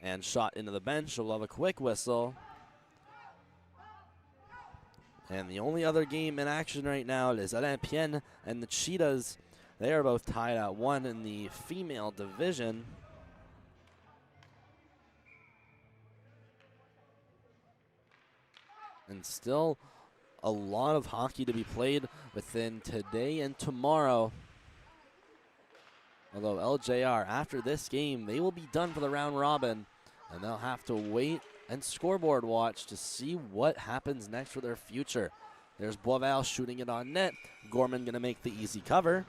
And shot into the bench. She'll have a quick whistle. And the only other game in action right now is Olympiennes and the Cheetahs. They are both tied at 1 in the female division. And still a lot of hockey to be played within today and tomorrow. Although LJR, after this game, they will be done for the round robin. And they'll have to wait and scoreboard watch to see what happens next for their future. There's Boisval shooting it on net. Gorman going to make the easy cover.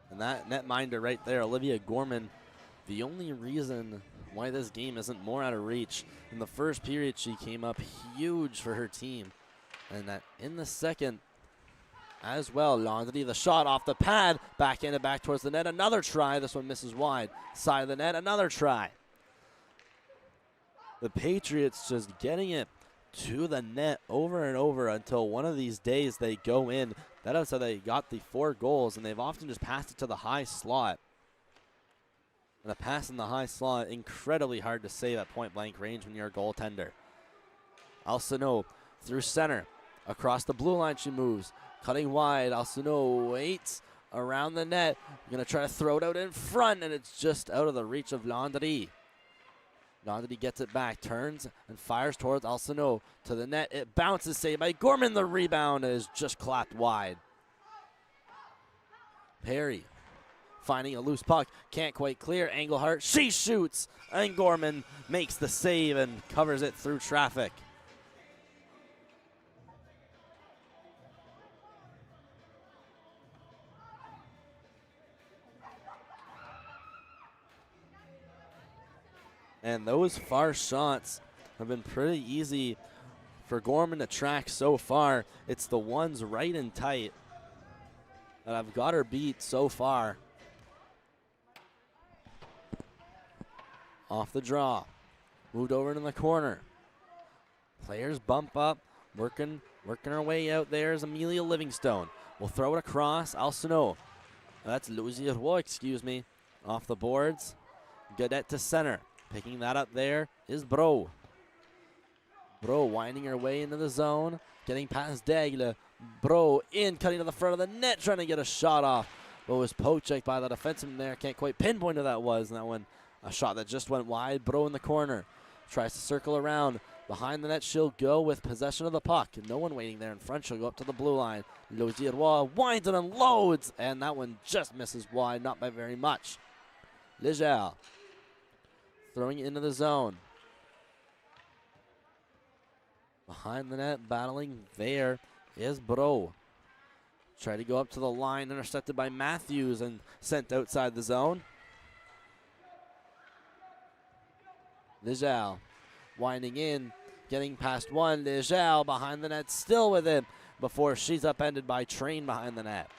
And that netminder right there, Olivia Gorman, the only reason why this game isn't more out of reach. In the first period, she came up huge for her team. And that in the second as well, Landry, the shot off the pad, backhanded back towards the net. Another try. This one misses wide. Side of the net, another try. The Patriots just getting it to the net over and over until one of these days they go in. That is how they got the 4 goals, and they've often just passed it to the high slot. And a pass in the high slot, incredibly hard to save at point-blank range when you're a goaltender. Alcino through center. Across the blue line she moves. Cutting wide. Alcino waits around the net. Going to try to throw it out in front, and it's just out of the reach of Landry. Landry gets it back, turns, and fires towards Alcino. To the net. It bounces, saved by Gorman. The rebound is just clapped wide. Perry finding a loose puck, can't quite clear. Engelhart, she shoots, and Gorman makes the save and covers it through traffic. And those far shots have been pretty easy for Gorman to track so far. It's the ones right and tight that I've got her beat so far. Off the draw. Moved over into the corner. Players bump up. Working her way out there is Amelia Livingstone. We'll throw it across. Alcino. That's Louis-J-Robichaud, excuse me. Off the boards. Gaudette to center. Picking that up there is Bro. Bro winding her way into the zone. Getting past Daigle. Bro in, cutting to the front of the net, trying to get a shot off. But was poke-checked by the defenseman there. Can't quite pinpoint who that was. And that one, a shot that just went wide. Bro in the corner. Tries to circle around. Behind the net, she'll go with possession of the puck. No one waiting there in front. She'll go up to the blue line. Louis-J-Robichaud winds and unloads. And that one just misses wide, not by very much. Leger throwing it into the zone. Behind the net, battling there is Bro. Try to go up to the line, intercepted by Matthews and sent outside the zone. Leger winding in, getting past one. Leger behind the net, still with him before she's upended by Train behind the net.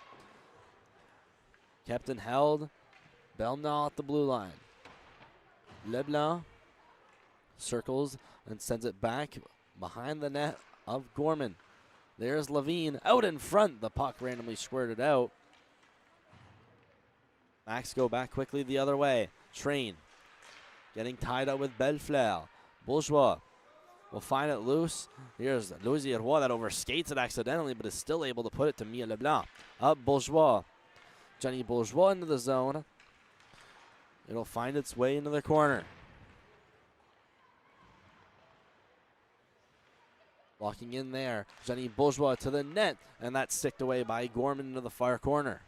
Kept and held. Belnall at the blue line. Leblanc circles and sends it back behind the net of Gorman. There's Levine out in front. The puck randomly squirted out. Max go back quickly the other way. Train getting tied up with Bellefleur. Bourgeois will find it loose. Here's Louis-J-Robichaud that overskates it accidentally, but is still able to put it to Mia Leblanc. Up Bourgeois. Jenny Bourgeois into the zone. It'll find its way into the corner. Walking in there. Jenny Bourgeois to the net. And that's sticked away by Gorman into the far corner.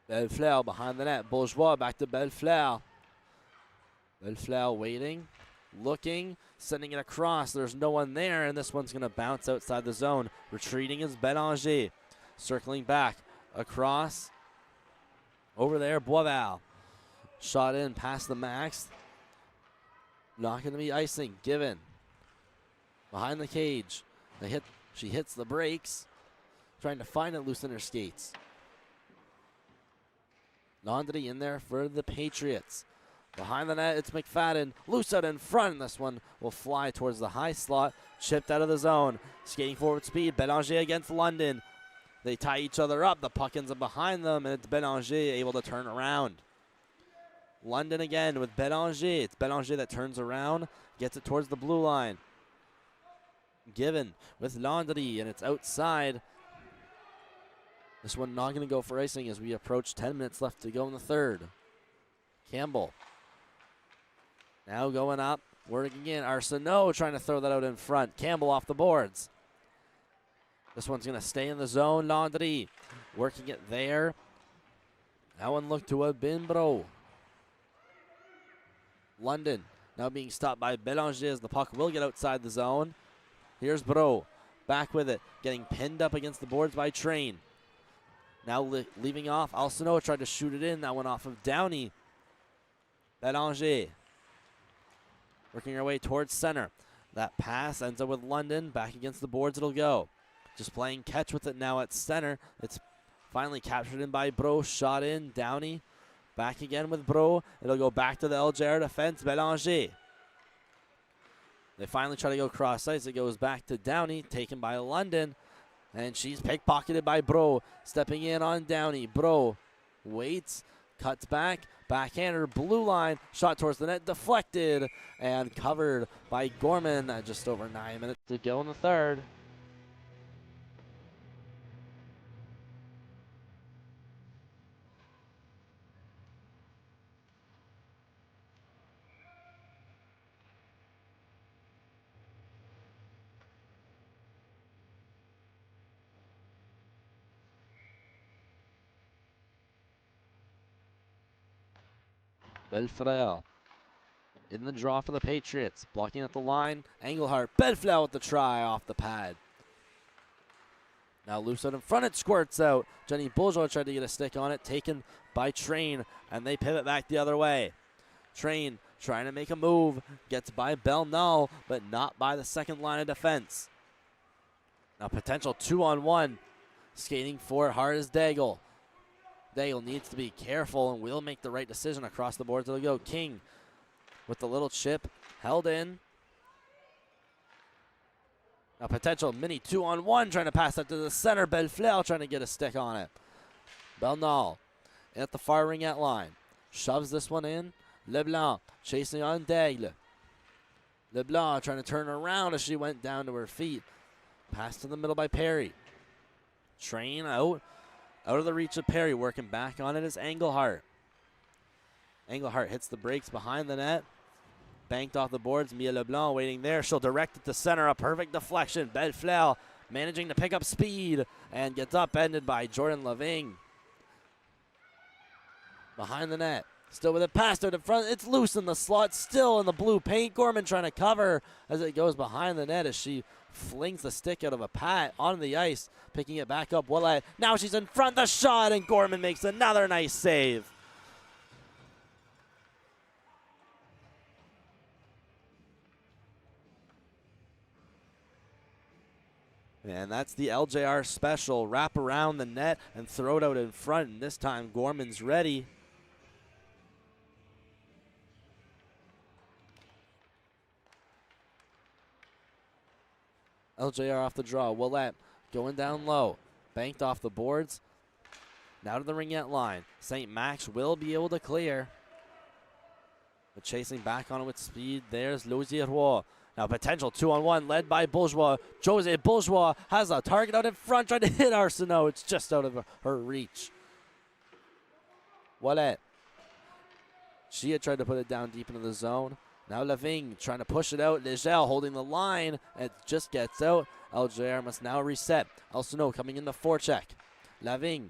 Bellefleur behind the net. Bourgeois back to Bellefleur. Bellefleur waiting. Looking. Sending it across. There's no one there. And this one's going to bounce outside the zone. Retreating is Bélanger. circling back across. Over there, Boisval. Shot in past the max. Not going to be icing. Given. Behind the cage. She hits the brakes. Trying to find it loose in her skates. Landry in there for the Patriots. Behind the net, it's McFadden. Loose out in front. This one will fly towards the high slot. Chipped out of the zone. Skating forward speed. Bélanger against London. They tie each other up. The puck ends up behind them, and it's Bélanger able to turn around. London again with Bélanger. It's Bélanger that turns around, gets it towards the blue line. Given with Landry, and it's outside. This one not going to go for icing as we approach 10 minutes left to go in the third. Campbell. Now going up, working again. Arsenault trying to throw that out in front. Campbell off the boards. This one's going to stay in the zone. Landry working it there. That one looked to have been Bro. London now being stopped by Bélanger as the puck will get outside the zone. Here's Bro. Back with it. Getting pinned up against the boards by Train. Now leaving off. Arsenault tried to shoot it in. That one off of Downey. Bélanger. Working our way towards center. That pass ends up with London. Back against the boards it'll go. Just playing catch with it now at center. It's finally captured in by Bro. Shot in. Downey. Back again with Bro. It'll go back to the LJR defense. Bélanger. They finally try to go cross ice. It goes back to Downey. Taken by London. And she's pickpocketed by Bro. Stepping in on Downey. Bro waits. Cuts back. Backhander. Blue line. Shot towards the net. Deflected. And covered by Gorman. Just over 9 minutes to go in the third. Belfrel in the draw for the Patriots. Blocking at the line. Engelhardt. Belfrel with the try off the pad. Now loose out in front. It squirts out. Jenny Bourgeois tried to get a stick on it. Taken by Train. And they pivot back the other way. Train trying to make a move. Gets by Belnall, but not by the second line of defense. Now potential 2-on-1. Skating for it hard as Daigle. Daigle needs to be careful and will make the right decision across the board. It'll go King with the little chip. Held in. A potential mini 2-on-1 trying to pass that to the center. Belfleur trying to get a stick on it. Belnall at the far ringette line. Shoves this one in. Leblanc chasing on Daigle. Leblanc trying to turn around as she went down to her feet. Pass to the middle by Perry. Train out of the reach of Perry. Working back on it is Engelhardt. Engelhardt hits the brakes behind the net. Banked off the boards. Mia Leblanc waiting there. She'll direct it to center. A perfect deflection. Belfleur managing to pick up speed and gets upended by Jordan Lavigne. Behind the net. Still with it past her to front. It's loose in the slot. Still in the blue paint. Gorman trying to cover as it goes behind the net as she flings the stick out of a pat on the ice. Picking it back up. Willett. Now she's in front. The shot, and Gorman makes another nice save. And that's the LJR special. Wrap around the net and throw it out in front. And this time Gorman's ready. LJR off the draw. Willett going down low. Banked off the boards. Now to the ringette line. St. Max will be able to clear. But chasing back on it with speed. There's Louis-J-Robichaud. Now potential 2-on-1 led by Bourgeois. Jose Bourgeois has a target out in front. Trying to hit Arsenault. It's just out of her reach. Willett. She had tried to put it down deep into the zone. Now Lavigne trying to push it out. Legel holding the line. It just gets out. LJR must now reset. Arsenault coming in the forecheck. Lavigne.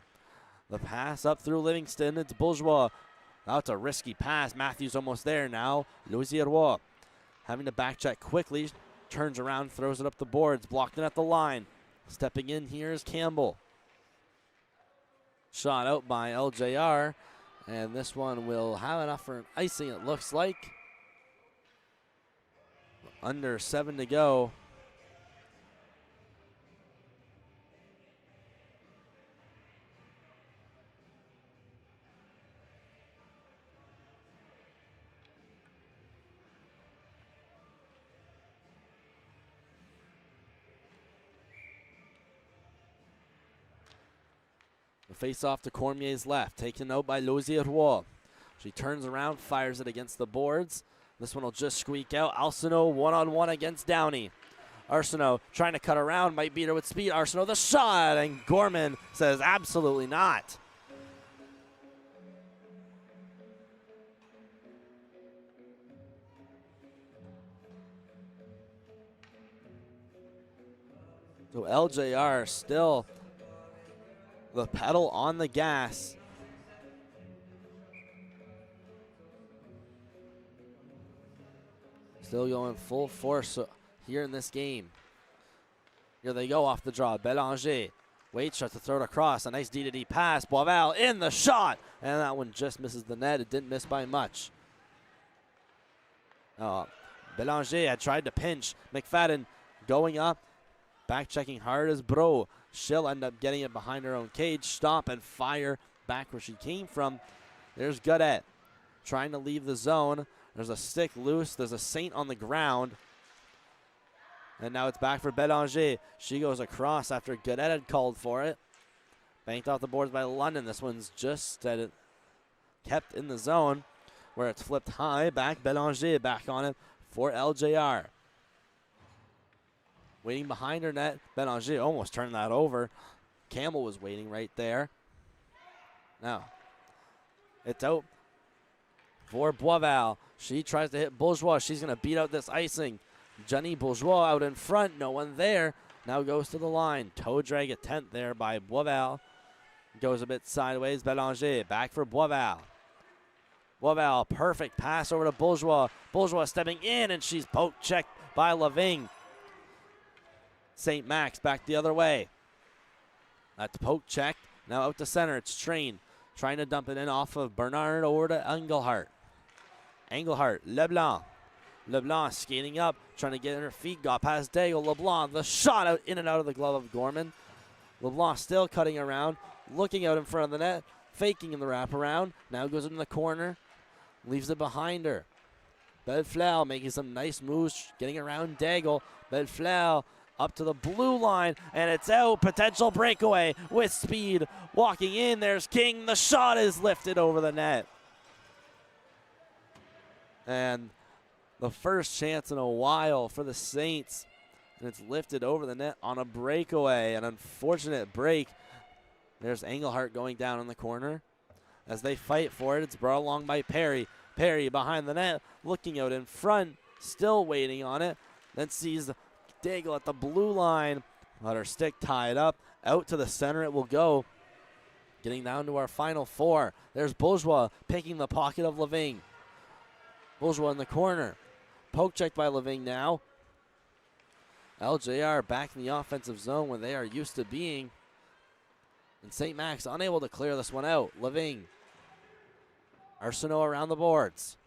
The pass up through Livingston. It's Bourgeois. That's a risky pass. Matthews almost there now. Louis-J-Robichaud having to back check quickly. Turns around, throws it up the boards. Blocked it at the line. Stepping in here is Campbell. shot out by LJR. And this one will have enough for an icing, it looks like. Under 7 to go. The face-off to Cormier's left, taken out by Louis-J-Robichaud. She turns around, fires it against the boards. This one will just squeak out. Arsenault one-on-one against Downey. Arsenault trying to cut around, might beat her with speed. Arsenault the shot, and Gorman says absolutely not. So LJR still the pedal on the gas. Still going full force here in this game. Here they go off the draw. Bélanger waits, tries to throw it across. A nice D-to-D pass. Boisval in the shot. And that one just misses the net. It didn't miss by much. Bélanger had tried to pinch. McFadden going up. Back checking hard as Bro. She'll end up getting it behind her own cage. Stop and fire back where she came from. There's Godet trying to leave the zone. There's a stick loose. There's a Saint on the ground. And now it's back for Bélanger. She goes across after Godet had called for it. Banked off the boards by London. This one's just kept in the zone where it's flipped high. Back Bélanger back on it for LJR. Waiting behind her net. Bélanger almost turned that over. Campbell was waiting right there. Now, it's out for Boisval. She tries to hit Bourgeois. She's going to beat out this icing. Jenny Bourgeois out in front. No one there. Now goes to the line. Toe drag attempt there by Boisval. Goes a bit sideways. Bélanger back for Boisval. Boisval, perfect pass over to Bourgeois. Bourgeois stepping in, and she's poke checked by Lavigne. St. Max back the other way. That's poke checked. Now out to center. It's Train trying to dump it in off of Bernard over to Engelhardt. Engelhardt, LeBlanc. LeBlanc skating up, trying to get in her feet. Got past Daigle. LeBlanc, the shot out in and out of the glove of Gorman. LeBlanc still cutting around, looking out in front of the net, faking in the wraparound. Now goes into the corner, leaves it behind her. Bellefleur making some nice moves, getting around Daigle. Bellefleur up to the blue line, and it's out. Potential breakaway with speed. Walking in, there's King. The shot is lifted over the net. And the first chance in a while for the Saints. And it's lifted over the net on a breakaway. An unfortunate break. There's Engelhardt going down in the corner. As they fight for it, it's brought along by Perry. Perry behind the net, looking out in front, still waiting on it. Then sees Daigle at the blue line. Let her stick tied up. Out to the center it will go. Getting down to our final four. There's Bourgeois picking the pocket of Lavigne. Bourgeois in the corner. Poke checked by Lavigne now. LJR back in the offensive zone where they are used to being. And St. Max unable to clear this one out. Lavigne. Arsenault around the boards.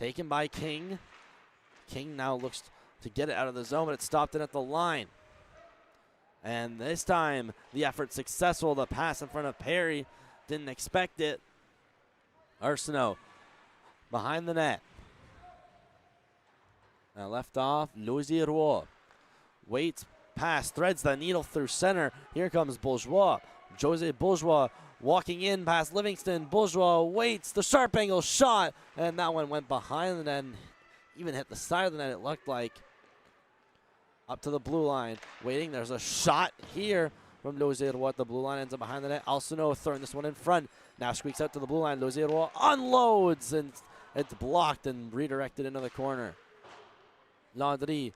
Taken by King. King now looks to get it out of the zone, but it stopped in at the line. And this time, the effort successful. The pass in front of Perry. Didn't expect it. Arsenault behind the net. Now left off, Louis-J-Robichaud. Waits, pass, threads the needle through center. Here comes Bourgeois. Jose Bourgeois walking in past Livingston. Bourgeois waits, the sharp angle shot, and that one went behind the net and even hit the side of the net, it looked like. Up to the blue line, waiting. There's a shot here from Louis-J-Robichaud. The blue line ends up behind the net. Arsenault throwing this one in front. Now squeaks out to the blue line. Louis-J-Robichaud unloads, and it's blocked and redirected into the corner. Landry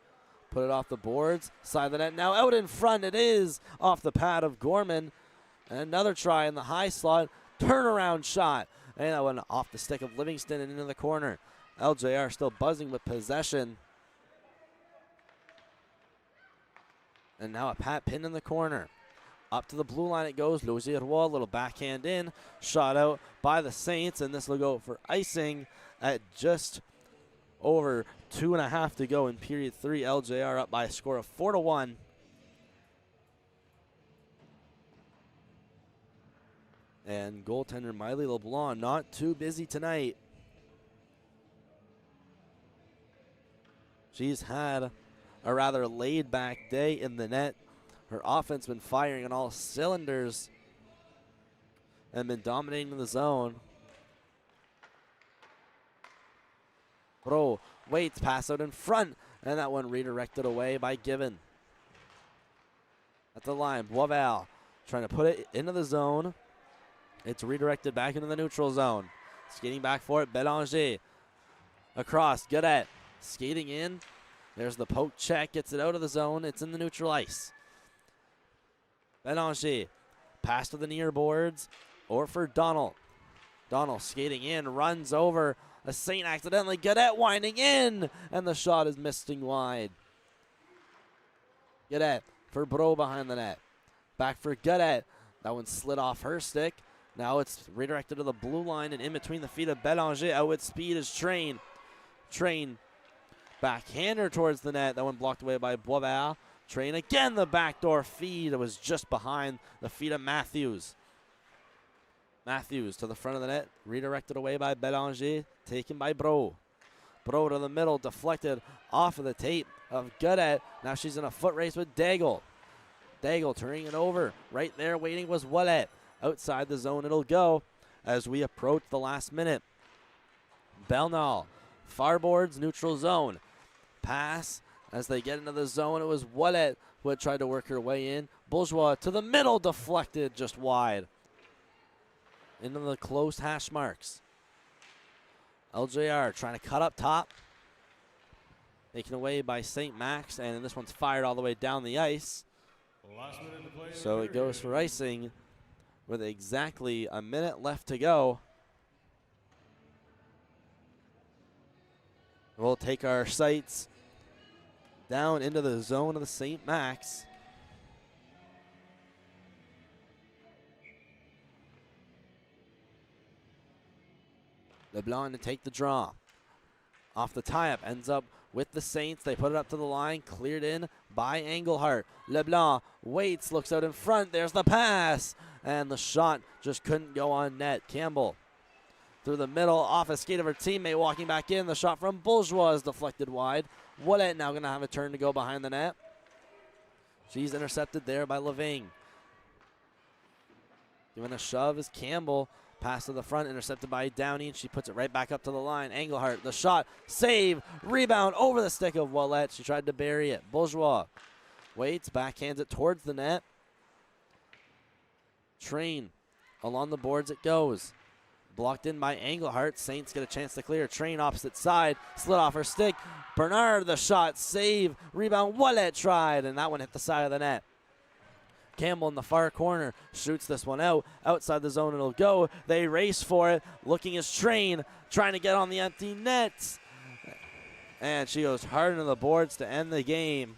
put it off the boards. Side of the net now out in front. It is off the pad of Gorman. And another try in the high slot. Turnaround shot. And that went off the stick of Livingston and into the corner. LJR still buzzing with possession. And now a Pat pin in the corner. Up to the blue line it goes. Louis-J-Robichaud, little backhand in. Shot out by the Saints, and this will go for icing at just over 2.5 to go in period 3. LJR up by a score of 4-1. And goaltender Miley LeBlanc not too busy tonight. She's had a rather laid-back day in the net. Her offense been firing on all cylinders and been dominating the zone. Bro waits, pass out in front, and that one redirected away by Given. At the line, Boisval trying to put it into the zone. It's redirected back into the neutral zone. Skating back for it, Bélanger. Across, Godet skating in. There's the poke check, gets it out of the zone. It's in the neutral ice. Bélanger, pass to the near boards, or for Donald. Donald skating in, runs over a Saint accidentally. Godet winding in, and the shot is missing wide. Godet for Bro behind the net. Back for Godet. That one slid off her stick. Now it's redirected to the blue line, and in between the feet of Bélanger. Out with speed is Train. Train backhander towards the net. That one blocked away by Boisval. Train again, the backdoor feed. It was just behind the feet of Matthews. Matthews to the front of the net, redirected away by Bélanger, taken by Bro. Bro to the middle, deflected off of the tape of Godet. Now she's in a foot race with Daigle. Daigle turning it over. Right there waiting was Wallet. Outside the zone it'll go as we approach the last minute. Belnall, far boards, neutral zone. Pass as they get into the zone. It was Wallet who had tried to work her way in. Bourgeois to the middle, deflected just wide. Into the closed hash marks. LJR trying to cut up top. Taken away by St. Max, and this one's fired all the way down the ice. Last minute to play. So it goes for icing with exactly a minute left to go. We'll take our sights down into the zone of the St. Max. LeBlanc to take the draw. Off the tie-up, ends up with the Saints. They put it up to the line, cleared in by Engelhart. LeBlanc waits, looks out in front. There's the pass, and the shot just couldn't go on net. Campbell through the middle, off a skate of her teammate, walking back in. The shot from Bourgeois is deflected wide. Wallet now going to have a turn to go behind the net. She's intercepted there by Leving. Giving a shove is Campbell. Pass to the front, intercepted by Downey, and she puts it right back up to the line. Engelhart, the shot, save, rebound over the stick of Wallet. She tried to bury it. Bourgeois waits, backhands it towards the net. Train along the boards it goes. Blocked in by Engelhart. Saints get a chance to clear. Train opposite side, slid off her stick. Bernard, the shot, save, rebound. Wallet tried, and that one hit the side of the net. Campbell in the far corner shoots this one out. Outside the zone it'll go. They race for it. Looking as Train trying to get on the empty nets. And she goes hard into the boards to end the game.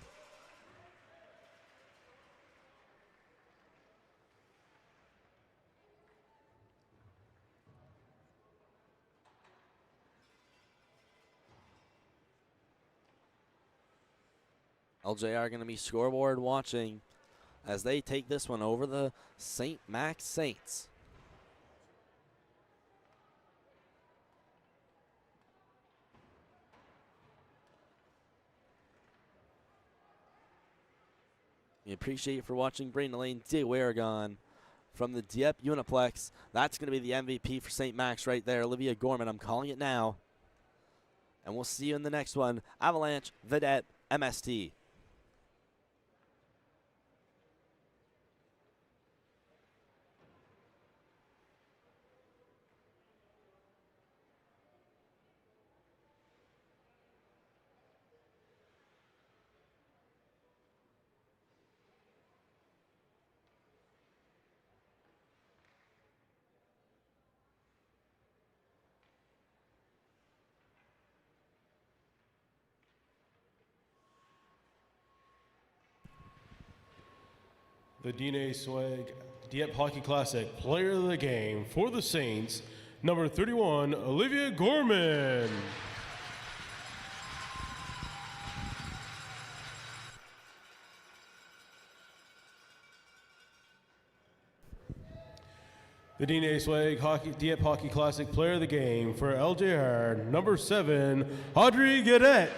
LJR going to be scoreboard watching as they take this one over the St. Max Saints. We appreciate you for watching. Brayden Lane, Aragon from the Dieppe Uniplex. That's going to be the MVP for St. Max right there. Olivia Gorman, I'm calling it now. And we'll see you in the next one. Avalanche, Vedette, MST. the Dine Swag Dieppe Hockey Classic Player of the Game for the Saints, number 31, Olivia Gorman. The Dine Swag Dieppe Hockey Classic Player of the Game for LJR, number 7, Audrey Guedet.